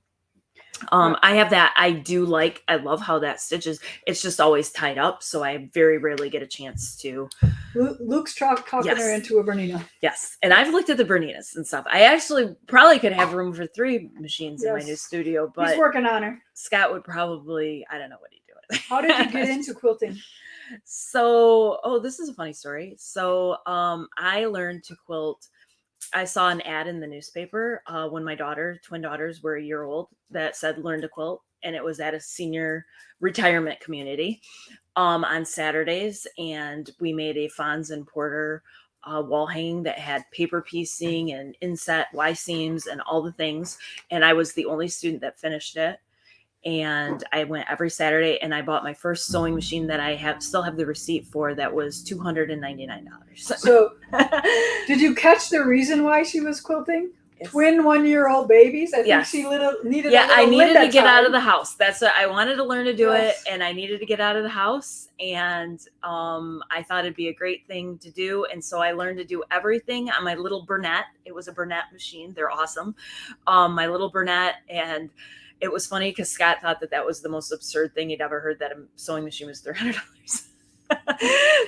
I have that. I love how that stitches. It's just always tied up, so I very rarely get a chance to. Luke's talking her Yes. into a Bernina. Yes, and I've looked at the Berninas and stuff. I actually probably could have room for 3 machines in my Yes. new studio, He's but working on her. Scott would probably, I don't know what he'd do with it. How did you get into quilting? So, this is a funny story. So, I learned to quilt. I saw an ad in the newspaper when my twin daughters were a year old, that said learn to quilt. And it was at a senior retirement community on Saturdays. And we made a Fons and Porter wall hanging that had paper piecing and inset Y seams and all the things. And I was the only student that finished it. And I went every Saturday, and I bought my first sewing machine that I still have the receipt for, that was $299. So, did you catch the reason why she was quilting? Yes. Twin 1-year-old babies. I think Yes. she needed. Yeah, I needed Linda to get out of time. the house. That's what I wanted to learn to do Yes. it, and I needed to get out of the house. And I thought it'd be a great thing to do, and so I learned to do everything on my little Burnett. It was a Burnett machine. They're awesome. My little Burnett. And it was funny because Scott thought that was the most absurd thing he'd ever heard, that a sewing machine was $300.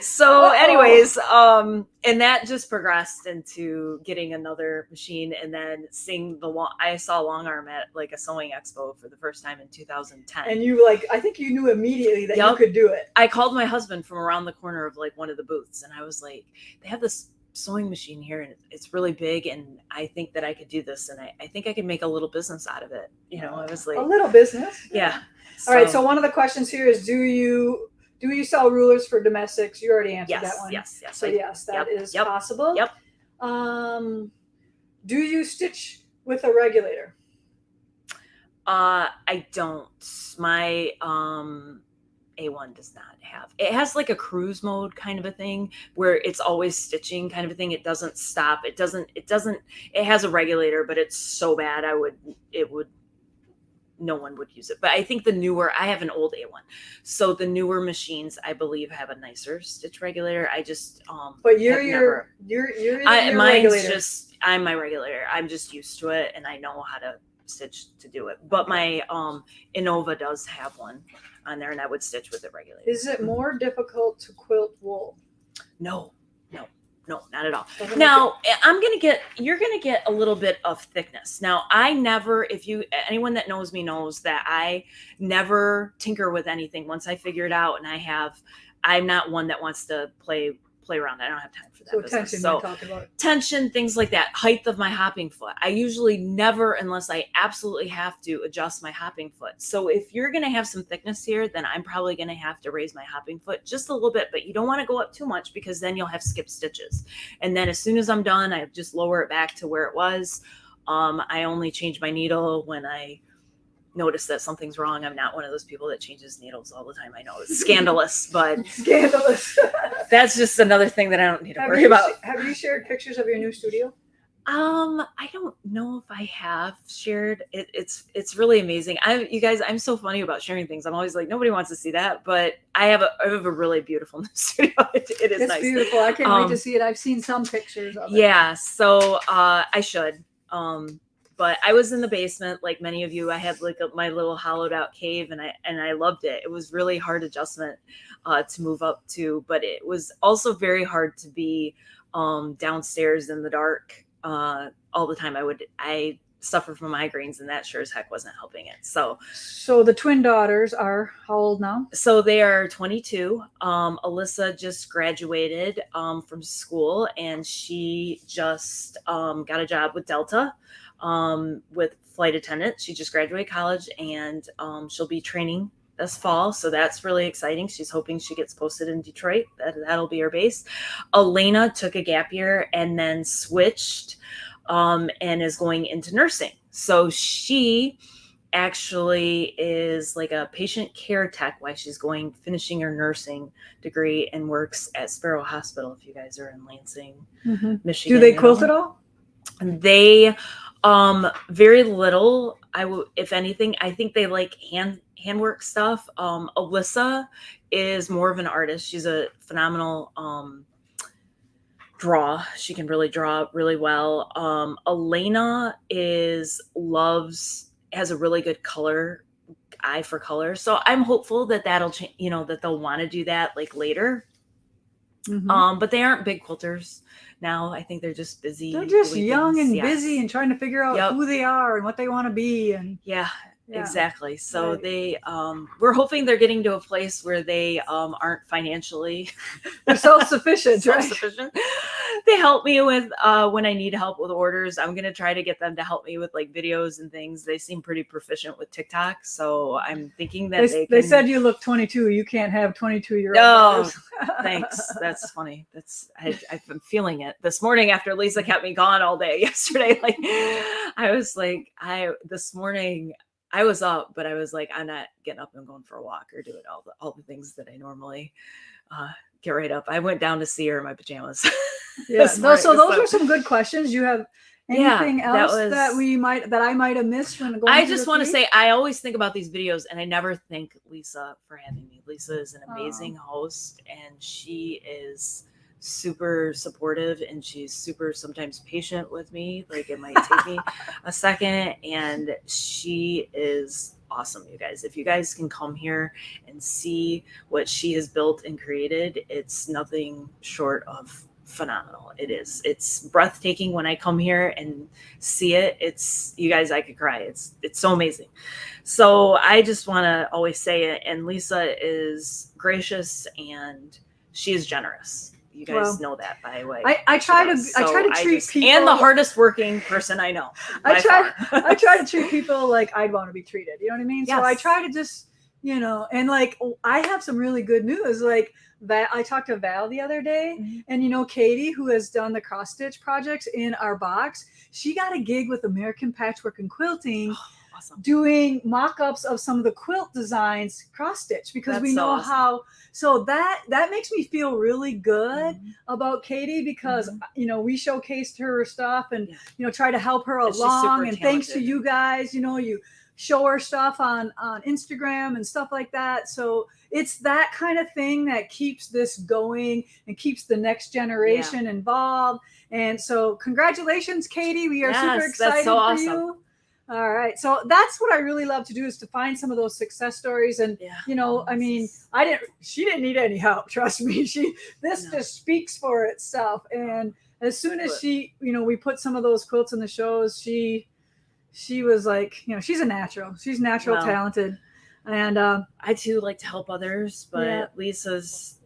So anyways, and that just progressed into getting another machine, and then seeing I saw long arm at like a sewing expo for the first time in 2010. And you I think you knew immediately that you could do it. I called my husband from around the corner of like one of the booths, and I was like, they have this sewing machine here, and it's really big, and I think that I could do this, and I think I could make a little business out of it. I was like, a little business. Yeah. All right. So one of the questions here is, do you sell rulers for domestics? You already answered that one. Yes. So yes, that is possible. Yep. Do you stitch with a regulator? I don't. My A1 does not have. It has like a cruise mode kind of a thing, where it's always stitching kind of a thing. It doesn't stop. It has a regulator, but it's so bad no one would use it. But I think I have an old A1. So the newer machines, I believe, have a nicer stitch regulator. I just But you're mine's regulator. I'm my regulator. I'm just used to it, and I know how to stitch to do it. But my Innova does have one on there, and I would stitch with it regularly. Is it more difficult to quilt wool? No, not at all. Now you're gonna get a little bit of thickness. Now anyone that knows me knows that I never tinker with anything once I figure it out, and I'm not one that wants to play around. I don't have time for that. So business. tension, we're talking about. Tension, things like that. Height of my hopping foot. I usually never, unless I absolutely have to, adjust my hopping foot. So if you're going to have some thickness here, then I'm probably going to have to raise my hopping foot just a little bit, but you don't want to go up too much, because then you'll have skip stitches. And then as soon as I'm done, I just lower it back to where it was. I only change my needle when I notice that something's wrong. I'm not one of those people that changes needles all the time. I know it's scandalous, but Scandalous. that's just another thing that I don't need to worry about. Have you shared pictures of your new studio? I don't know if I have shared it. It's really amazing. You guys, I'm so funny about sharing things. I'm always like, nobody wants to see that, but I have a really beautiful new studio. It is It's nice. beautiful. I can't wait to see it. I've seen some pictures of it. Yeah, so I should. But I was in the basement, like many of you. I had like my little hollowed out cave, and I loved it. It was really hard adjustment to move up to, but it was also very hard to be downstairs in the dark all the time. I suffer from migraines, and that sure as heck wasn't helping it. So the twin daughters are how old now? So they are 22. Alyssa just graduated from school, and she just got a job with Delta. With flight attendant. She just graduated college, and she'll be training this fall. So that's really exciting. She's hoping she gets posted in Detroit. That'll be her base. Elena took a gap year and then switched and is going into nursing. So she actually is like a patient care tech while she's finishing her nursing degree, and works at Sparrow Hospital, if you guys are in Lansing, Michigan. Do they quilt at all? They very little. If anything, I think they like handwork stuff. Alyssa is more of an artist. She's a phenomenal draw. She can really draw really well. Elena loves has a really good eye for color. So I'm hopeful that that'll change, that they'll want to do that like later. But they aren't big quilters now. I think they're just busy. They're just doing young things. and busy and trying to figure out who they are and what they want to be. And yeah. Exactly. So they we're hoping they're getting to a place where they aren't financially they're self-sufficient. self-sufficient. They help me with when I need help with orders. I'm gonna try to get them to help me with like videos and things. They seem pretty proficient with TikTok, so I'm thinking that they said you look 22. You can't have 22-year-old. No, thanks. That's funny. I've been feeling it this morning after Lisa kept me gone all day yesterday. Like this morning. I was up, but I was like, I'm not getting up and going for a walk or doing all the things that I normally get right up. I went down to see her in my pajamas. Yeah. So those are some good questions. You have anything else that I might have missed when going? I just want to say, I always think about these videos, and I never thank Lisa for having me. Lisa is an amazing host, and she is super supportive, and she's super sometimes patient with me. Like it might take me a second, and she is awesome. You guys, if you guys can come here and see what she has built and created, it's nothing short of phenomenal. It's breathtaking when I come here and see it. You guys, I could cry. It's so amazing. So I just want to always say it. And Lisa is gracious and she is generous. You guys know that, by the way. I try to treat people, and the hardest working person I know. I try to treat people like I'd want to be treated. You know what I mean? Yes. So I try to just, and like I have some really good news. Like that, I talked to Val the other day, and Katie, who has done the cross stitch projects in our box, she got a gig with American Patchwork and Quilting. Awesome. Doing mock-ups of some of the quilt designs cross stitch, because we know how. So that makes me feel really good about Katie, because we showcased her stuff and try to help her along, and thanks to you guys, you show her stuff on Instagram and stuff like that. So it's that kind of thing that keeps this going and keeps the next generation involved. And so congratulations, Katie. We are super excited for you. All right. So that's what I really love to do, is to find some of those success stories. And, I mean, she didn't need any help. Trust me. This just speaks for itself. And as soon as we put some of those quilts in the shows, she was like, she's a natural. She's natural talented. And I too like to help others, but Lisa's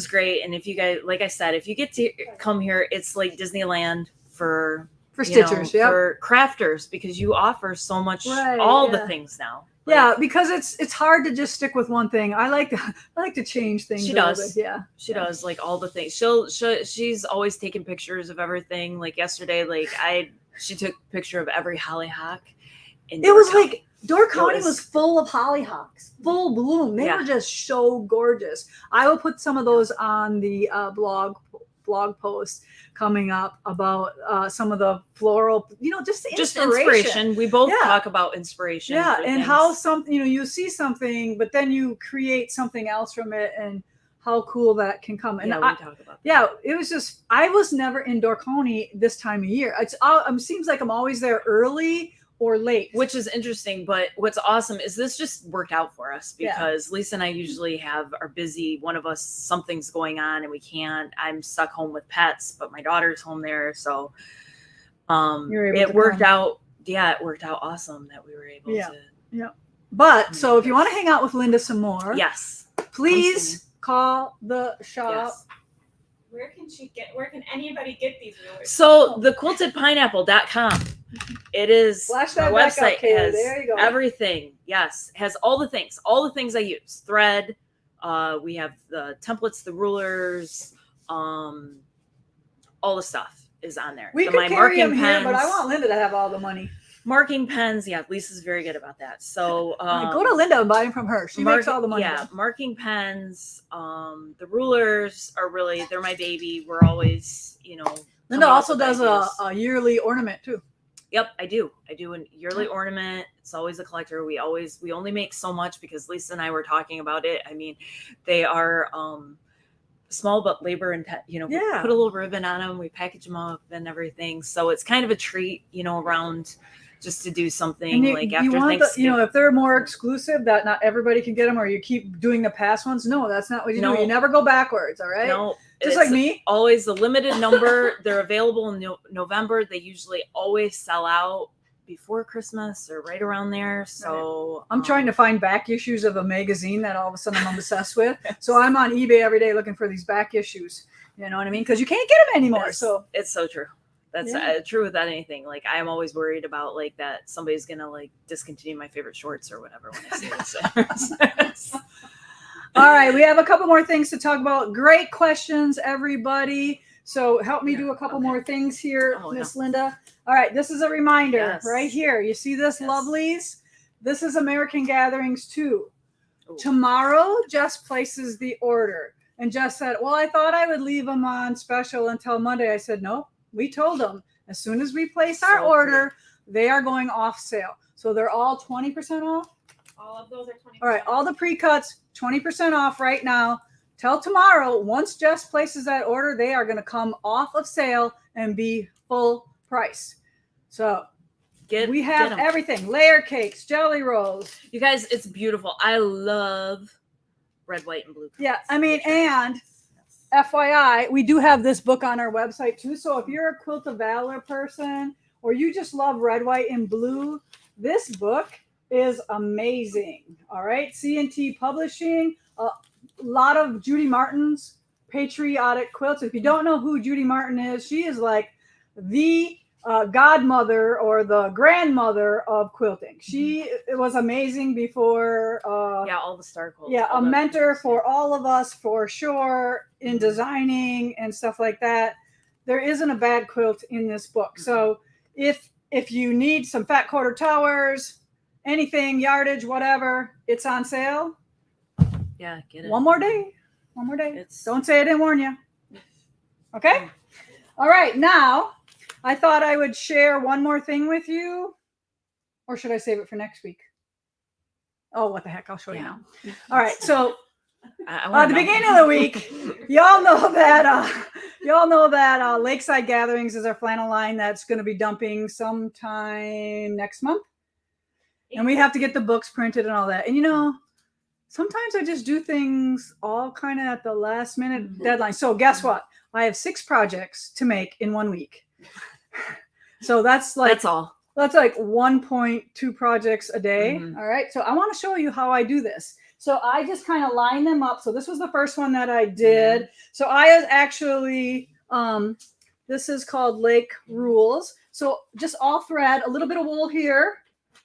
great. And if you guys, like I said, if you get to come here, it's like Disneyland for stitchers, for crafters, because you offer so much, the things now. Because it's hard to just stick with one thing. I like to change things. She does. She does, like all the things. She's always taking pictures of everything. Like yesterday, she took a picture of every hollyhock. It was like Door County was full of hollyhocks, full bloom. They were just so gorgeous. I will put some of those on the blog post coming up about some of the floral, just inspiration. We both talk about inspiration. Yeah, and how something, you see something, but then you create something else from it, and how cool that can come. And we talk about that. Yeah, it was just, I was never in Door County this time of year. It seems like I'm always there early or late, which is interesting. But what's awesome is this just worked out for us, because Lisa and I usually are busy. One of us, something's going on and we can't. I'm stuck home with pets, but my daughter's home there. So it worked out. Yeah, it worked out awesome that we were able to. Yeah. But so if you want to hang out with Linda some more, please call the shop. Yes. Where can anybody get these rulers? So the quiltedpineapple.com. It is our website. Has there you go. Everything. Yes. Has all the things I use. Thread. We have the templates, the rulers, all the stuff is on there. We could carry them here, but I want Linda to have all the money. Marking pens. Yeah, Lisa's very good about that. So go to Linda and buy them from her. She makes all the money. Yeah, marking pens. The rulers they're my baby. We're always, Linda also does a yearly ornament too. Yep, I do. I do a yearly ornament. It's always a collector. We only make so much, because Lisa and I were talking about it. I mean, they are small but labor intensive. We put a little ribbon on them. We package them up and everything. So it's kind of a treat, around just to do something And like you after want Thanksgiving. if they're more exclusive, that not everybody can get them, or you keep doing the past ones. No, that's not what you do. You never go backwards. All right. No, Just like me. Always the limited number. They're available in November. They usually always sell out before Christmas or right around there. So I'm trying to find back issues of a magazine that all of a sudden I'm obsessed with. So I'm on eBay every day looking for these back issues. You know what I mean? Because you can't get them anymore. So it's so true. That's true with anything. Like I'm always worried about like that somebody's gonna like discontinue my favorite shorts or whatever when I say this. All right, we have a couple more things to talk about. Great questions, everybody. So help me do a couple more things here, Miss Linda. All right, this is a reminder right here. You see this, lovelies? This is American Gatherings 2. Ooh. Tomorrow, Jess places the order. And Jess said, well, I thought I would leave them on special until Monday. I said, no, we told them as soon as we place our order, they are going off sale. So they're all 20% off. All of those are 20%. All right, all the pre-cuts, 20% off right now. Till tomorrow, once Jess places that order, they are going to come off of sale and be full price. So we have everything. Layer cakes, jelly rolls. You guys, it's beautiful. I love red, white, and blue. Yeah, I mean, and FYI, we do have this book on our website too. So if you're a Quilt of Valor person or you just love red, white, and blue, this book is amazing. All right, C&T Publishing, a lot of Judy Martin's patriotic quilts. If you don't know who Judy Martin is, she is like the godmother or the grandmother of quilting. She was amazing before. All the star quilts. Yeah, a mentor for all of us for sure in designing and stuff like that. There isn't a bad quilt in this book. So if you need some fat quarter towers, anything, yardage, whatever, it's on sale. Yeah, get it. One more day. Don't say I didn't warn you. Okay? All right. Now, I thought I would share one more thing with you. Or should I save it for next week? Oh, what the heck. I'll show you now. All right. So, at the beginning of the week, y'all know that Lakeside Gatherings is our flannel line that's going to be dumping sometime next month. And we have to get the books printed and all that. And, sometimes I just do things all kind of at the last minute deadline. So guess what? I have 6 projects to make in 1 week. So that's like 1.2 projects a day. Mm-hmm. All right. So I want to show you how I do this. So I just kind of line them up. So this was the first one that I did. Mm-hmm. So I was actually, this is called Lake Rules. So just all thread, a little bit of wool here,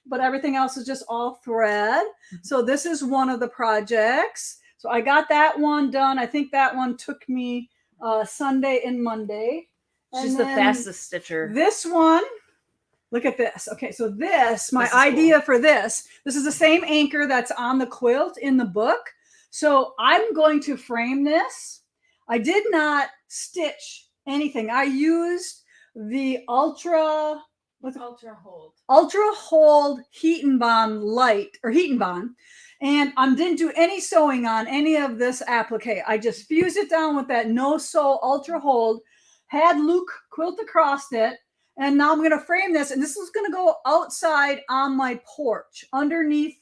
but everything else is just all thread. So this is one of the projects. So I got that one done. I think that one took me Sunday and Monday. She's the fastest stitcher. This one, look at this. Okay, so my idea for this is the same anchor that's on the quilt in the book. So I'm going to frame this. I did not stitch anything. I used the Ultra Hold Heat and Bond Light or Heat and Bond. And I didn't do any sewing on any of this applique. I just fused it down with that No Sew Ultra Hold, had Luke quilt across it. And now I'm going to frame this. And this is going to go outside on my porch, underneath,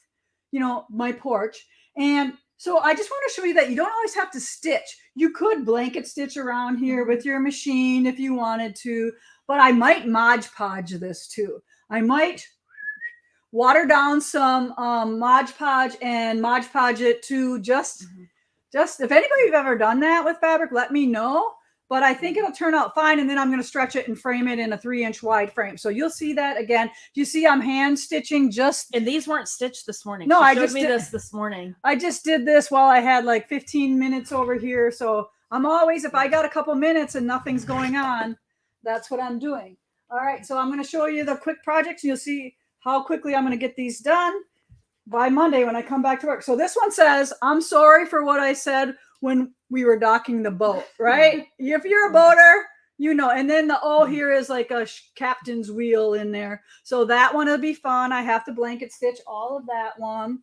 my porch. And so I just want to show you that you don't always have to stitch. You could blanket stitch around here with your machine if you wanted to. But I might Mod Podge this too. I might water down some Mod Podge and Mod Podge it to just if anybody's ever done that with fabric, let me know. But I think it'll turn out fine. And then I'm going to stretch it and frame it in a 3-inch wide frame. So you'll see that again. You see I'm hand stitching And these weren't stitched this morning. No, I just did this morning. I just did this while I had like 15 minutes over here. So I'm always, if I got a couple minutes and nothing's going on, that's what I'm doing. All right. So I'm going to show you the quick projects. You'll see how quickly I'm going to get these done by Monday when I come back to work. So this one says, I'm sorry for what I said when we were docking the boat, right? If you're a boater, and then the here is like a captain's wheel in there. So that one will be fun. I have to blanket stitch all of that one.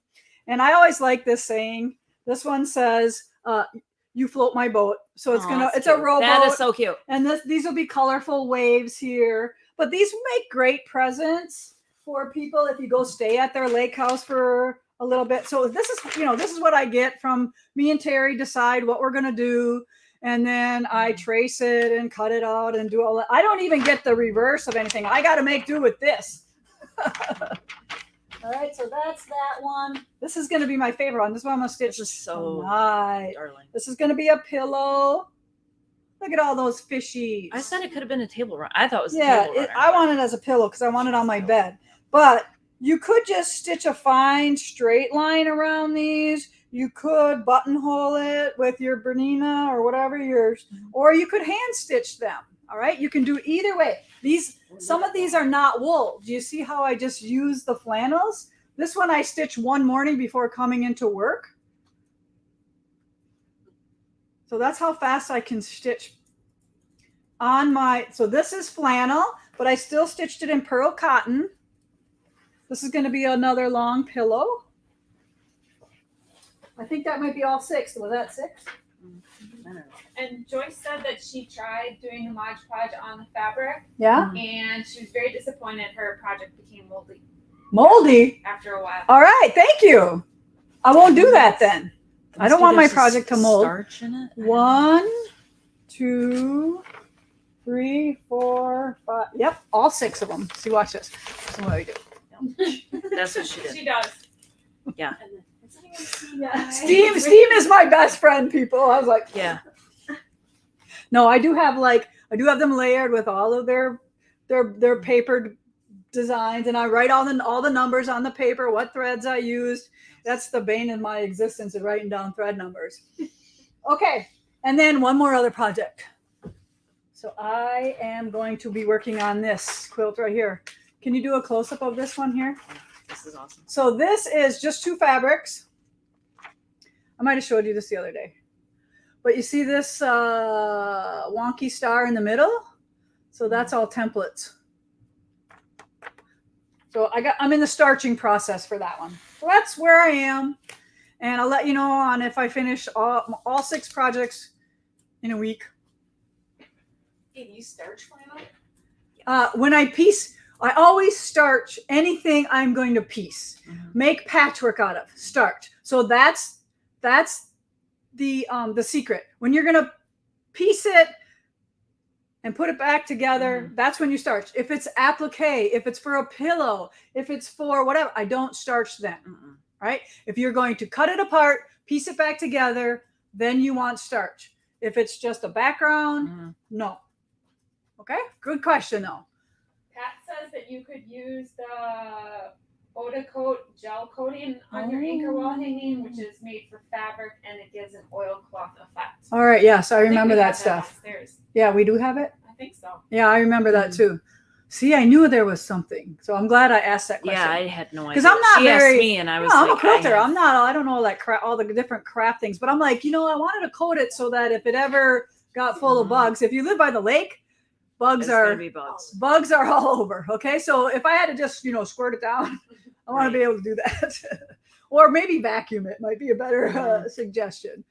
And I always like this saying. This one says, you float my boat. So it's a rowboat. That is so cute. And these will be colorful waves here. But these make great presents for people if you go stay at their lake house for a little bit. So this is, this is what I get from me and Terry decide what we're going to do. And then I trace it and cut it out and do all that. I don't even get the reverse of anything. I got to make do with this. All right, so that's that one. This is going to be my favorite one. This one I'm going to stitch. This is so darling. This is going to be a pillow. Look at all those fishies. I said it could have been a table runner. I thought it was a Yeah, table runner. I want it as a pillow because I want it on my bed. But you could just stitch a fine straight line around these. You could buttonhole it with your Bernina or whatever yours, or you could hand stitch them. All right, you can do either way. Some of these are not wool. Do you see how I just use the flannels? This one I stitched one morning before coming into work. So that's how fast I can stitch on my, so this is flannel, but I still stitched it in pearl cotton. This is going to be another long pillow. I think that might be all 6. Was that 6? I don't know. And Joyce said that she tried doing the Mod Podge on the fabric, Yeah. and she was very disappointed. Her project became moldy Moldy. after a while. All right. Thank you. I won't do that then. I don't want my There's project to mold. Starch in it? 1, 2, 3, 4, 5. Yep, all 6 of them. See, watch this. This is what I do. That's what she did. She does. Yeah. Steam is my best friend, people. I was like, Yeah. no, I do have them layered with all of their papered designs, and I write all the numbers on the paper, what threads I used. That's the bane of my existence, is writing down thread numbers. Okay, and then one more other project. So I am going to be working on this quilt right here. Can you do a close-up of this one here? This is awesome. So this is just 2 fabrics. I might have showed you this the other day. But you see this wonky star in the middle? So that's all templates. So I'm in the starching process for that one. So that's where I am. And I'll let you know on if I finish all 6 projects in a week. Hey, do you starch flannel? When I piece, I always starch anything I'm going to piece. Make patchwork out of, starch. So that's the secret. When you're gonna piece it and put it back together, that's when you starch. If it's applique, if it's for a pillow, if it's for whatever, I don't starch then. Right? If you're going to cut it apart, piece it back together, then you want starch. If it's just a background, no. Okay, good question though. Pat says that you could use the Oda Coat gel coating on your anchor wall hanging, which is made for fabric, and it gives an oilcloth effect. All right, yes, I think remember we that have stuff. Downstairs. Yeah, we do have it. I think so. Yeah, I remember that too. See, I knew there was something, so I'm glad I asked that question. Yeah, I had no idea. Because I'm not she asked me, and I was I'm like, a quilter. I don't know like all the different craft things, but I'm like, I wanted to coat it so that if it ever got full of bugs, if you live by the lake, bugs are all over. Okay, so if I had to just squirt it down, I want to be able to do that, or maybe vacuum it might be a better suggestion.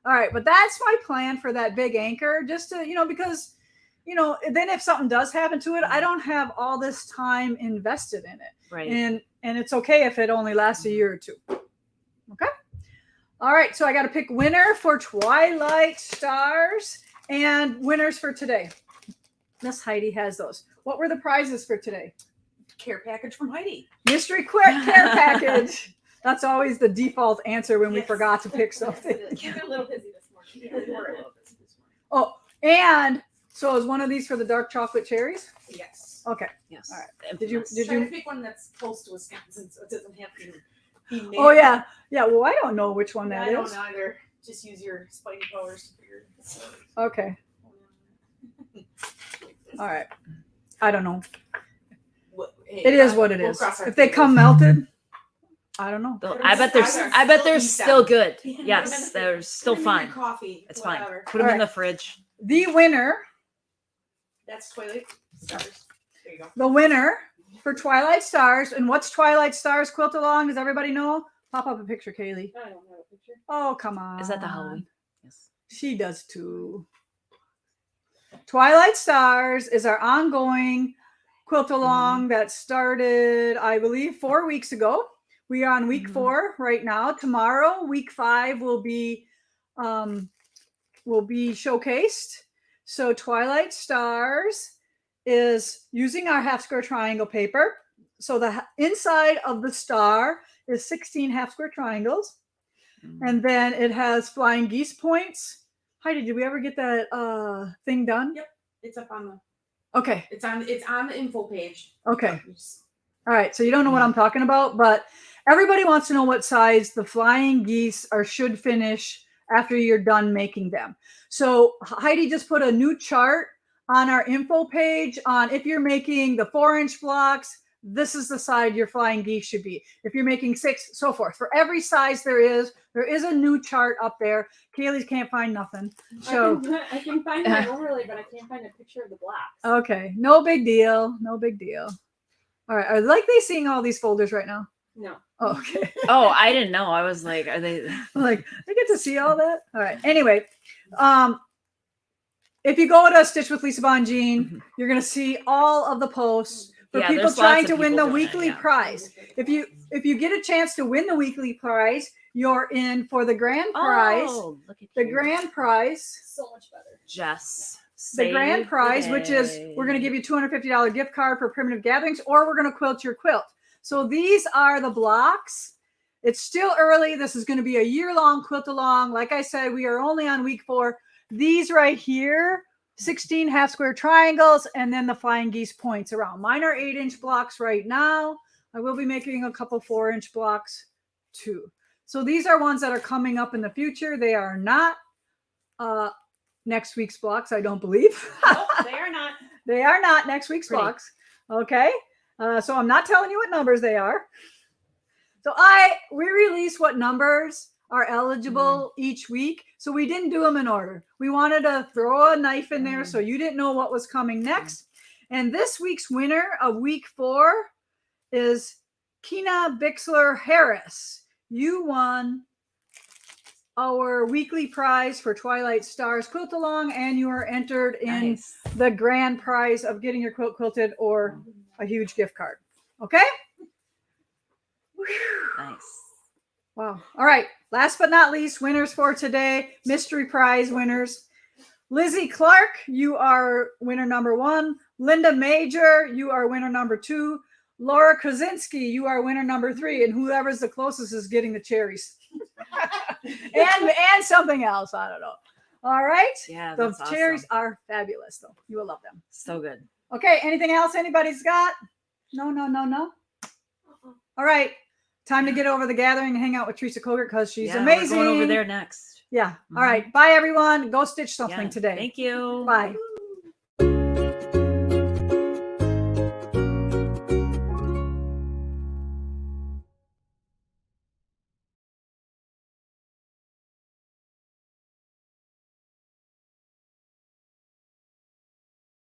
All right, but that's my plan for that big anchor, just to because then if something does happen to it, I don't have all this time invested in it. Right. And it's okay if it only lasts a year or 2. Okay. All right. So I got to pick winner for Twilight Stars and winners for today. Miss Heidi has those. What were the prizes for today? Care package from Heidi. Mystery care package. That's always the default answer when we forgot to pick something. We've been a little busy this morning. Yeah, we were a little busy this morning. Oh, and so is one of these for the dark chocolate cherries? Yes. Okay. Yes. All right. Infamous. Did Try you to pick one that's close to Wisconsin, so it doesn't have to be named. Oh yeah. Yeah. Well, I don't know which one that I is. don't either. Just use your spidey powers to figure it out. Okay. All right. I don't know. Hey, It is what it we'll is. cross our If they come fingers. melted, I don't know. I bet they're still good. Yes, they're still Put 'em in your fine. Coffee. It's whatever. fine. Put them in Alright. the fridge. The winner That's Twilight Stars. There you go. The winner for Twilight Stars. And what's Twilight Stars quilt along? Does everybody know? Pop up a picture, Kaylee. I don't have a picture. Oh, come on. Is that the Halloween? Yes. She does too. Twilight Stars is our ongoing quilt along that started, I believe, 4 weeks ago. We are on week 4 right now. Tomorrow, week 5 will be showcased. So Twilight Stars is using our half square triangle paper. So the inside of the star is 16 half square triangles. And then it has flying geese points. Heidi, did we ever get that thing done? Yep. It's up on the. Okay. It's on the info page. Okay. All right. So you don't know what I'm talking about, but everybody wants to know what size the flying geese should finish after you're done making them. So Heidi just put a new chart on our info page on if you're making the 4-inch blocks, this is the side your flying geese should be. If you're making 6, so forth. For every size there is a new chart up there. Kaylee's can't find nothing. So I can find my overlay, but I can't find a picture of the blocks. okay, no big deal. No big deal. All right, are they seeing all these folders right now? No. Oh, okay. Oh, I didn't know. I was like, are they? Like, I get to see all that. All right. Anyway, if you go to Stitch with Lisa Bongean, you're gonna see all of the posts for Yeah, people there's trying lots to of win people the doing it, weekly yeah. prize. If you get a chance to win the weekly prize, you're in for the grand prize. Oh, look at The you. grand prize. So much better. Jess. The grand prize, which is we're going to give you $250 gift card for Primitive Gatherings, or we're going to quilt your quilt. So these are the blocks. It's still early. This is going to be a year-long quilt along. Like I said, we are only on week 4. These right here, 16 half square triangles, and then the flying geese points around. Mine are 8-inch blocks right now. I will be making a couple 4-inch blocks too. So these are ones that are coming up in the future. They are not next week's blocks, I don't believe. Nope, they are not. They are not next week's Pretty. blocks. Okay. So I'm not telling you what numbers they are. So we release what numbers are eligible each week. So we didn't do them in order. We wanted to throw a knife in there so you didn't know what was coming next. And this week's winner of week 4 is Kina Bixler Harris. You won our weekly prize for Twilight Stars Quilt Along, and you are entered in Nice. the grand prize of getting your quilt quilted or a huge gift card. Okay? Nice. Wow. All right. Last but not least, winners for today, mystery prize winners. Lizzie Clark, you are winner number 1. Linda Major, you are winner number 2. Laura Krasinski, you are winner number 3. And whoever's the closest is getting the cherries. and something else. I don't know. All right. Yeah, The that's cherries awesome. are fabulous, though. You will love them. So good. Okay. Anything else anybody's got? No. All right. Time to get over the gathering and hang out with Teresa Koger because she's Yeah, amazing. We're going over there next. Yeah. All right. Bye, everyone. Go stitch something Yeah. today. Thank you. Bye.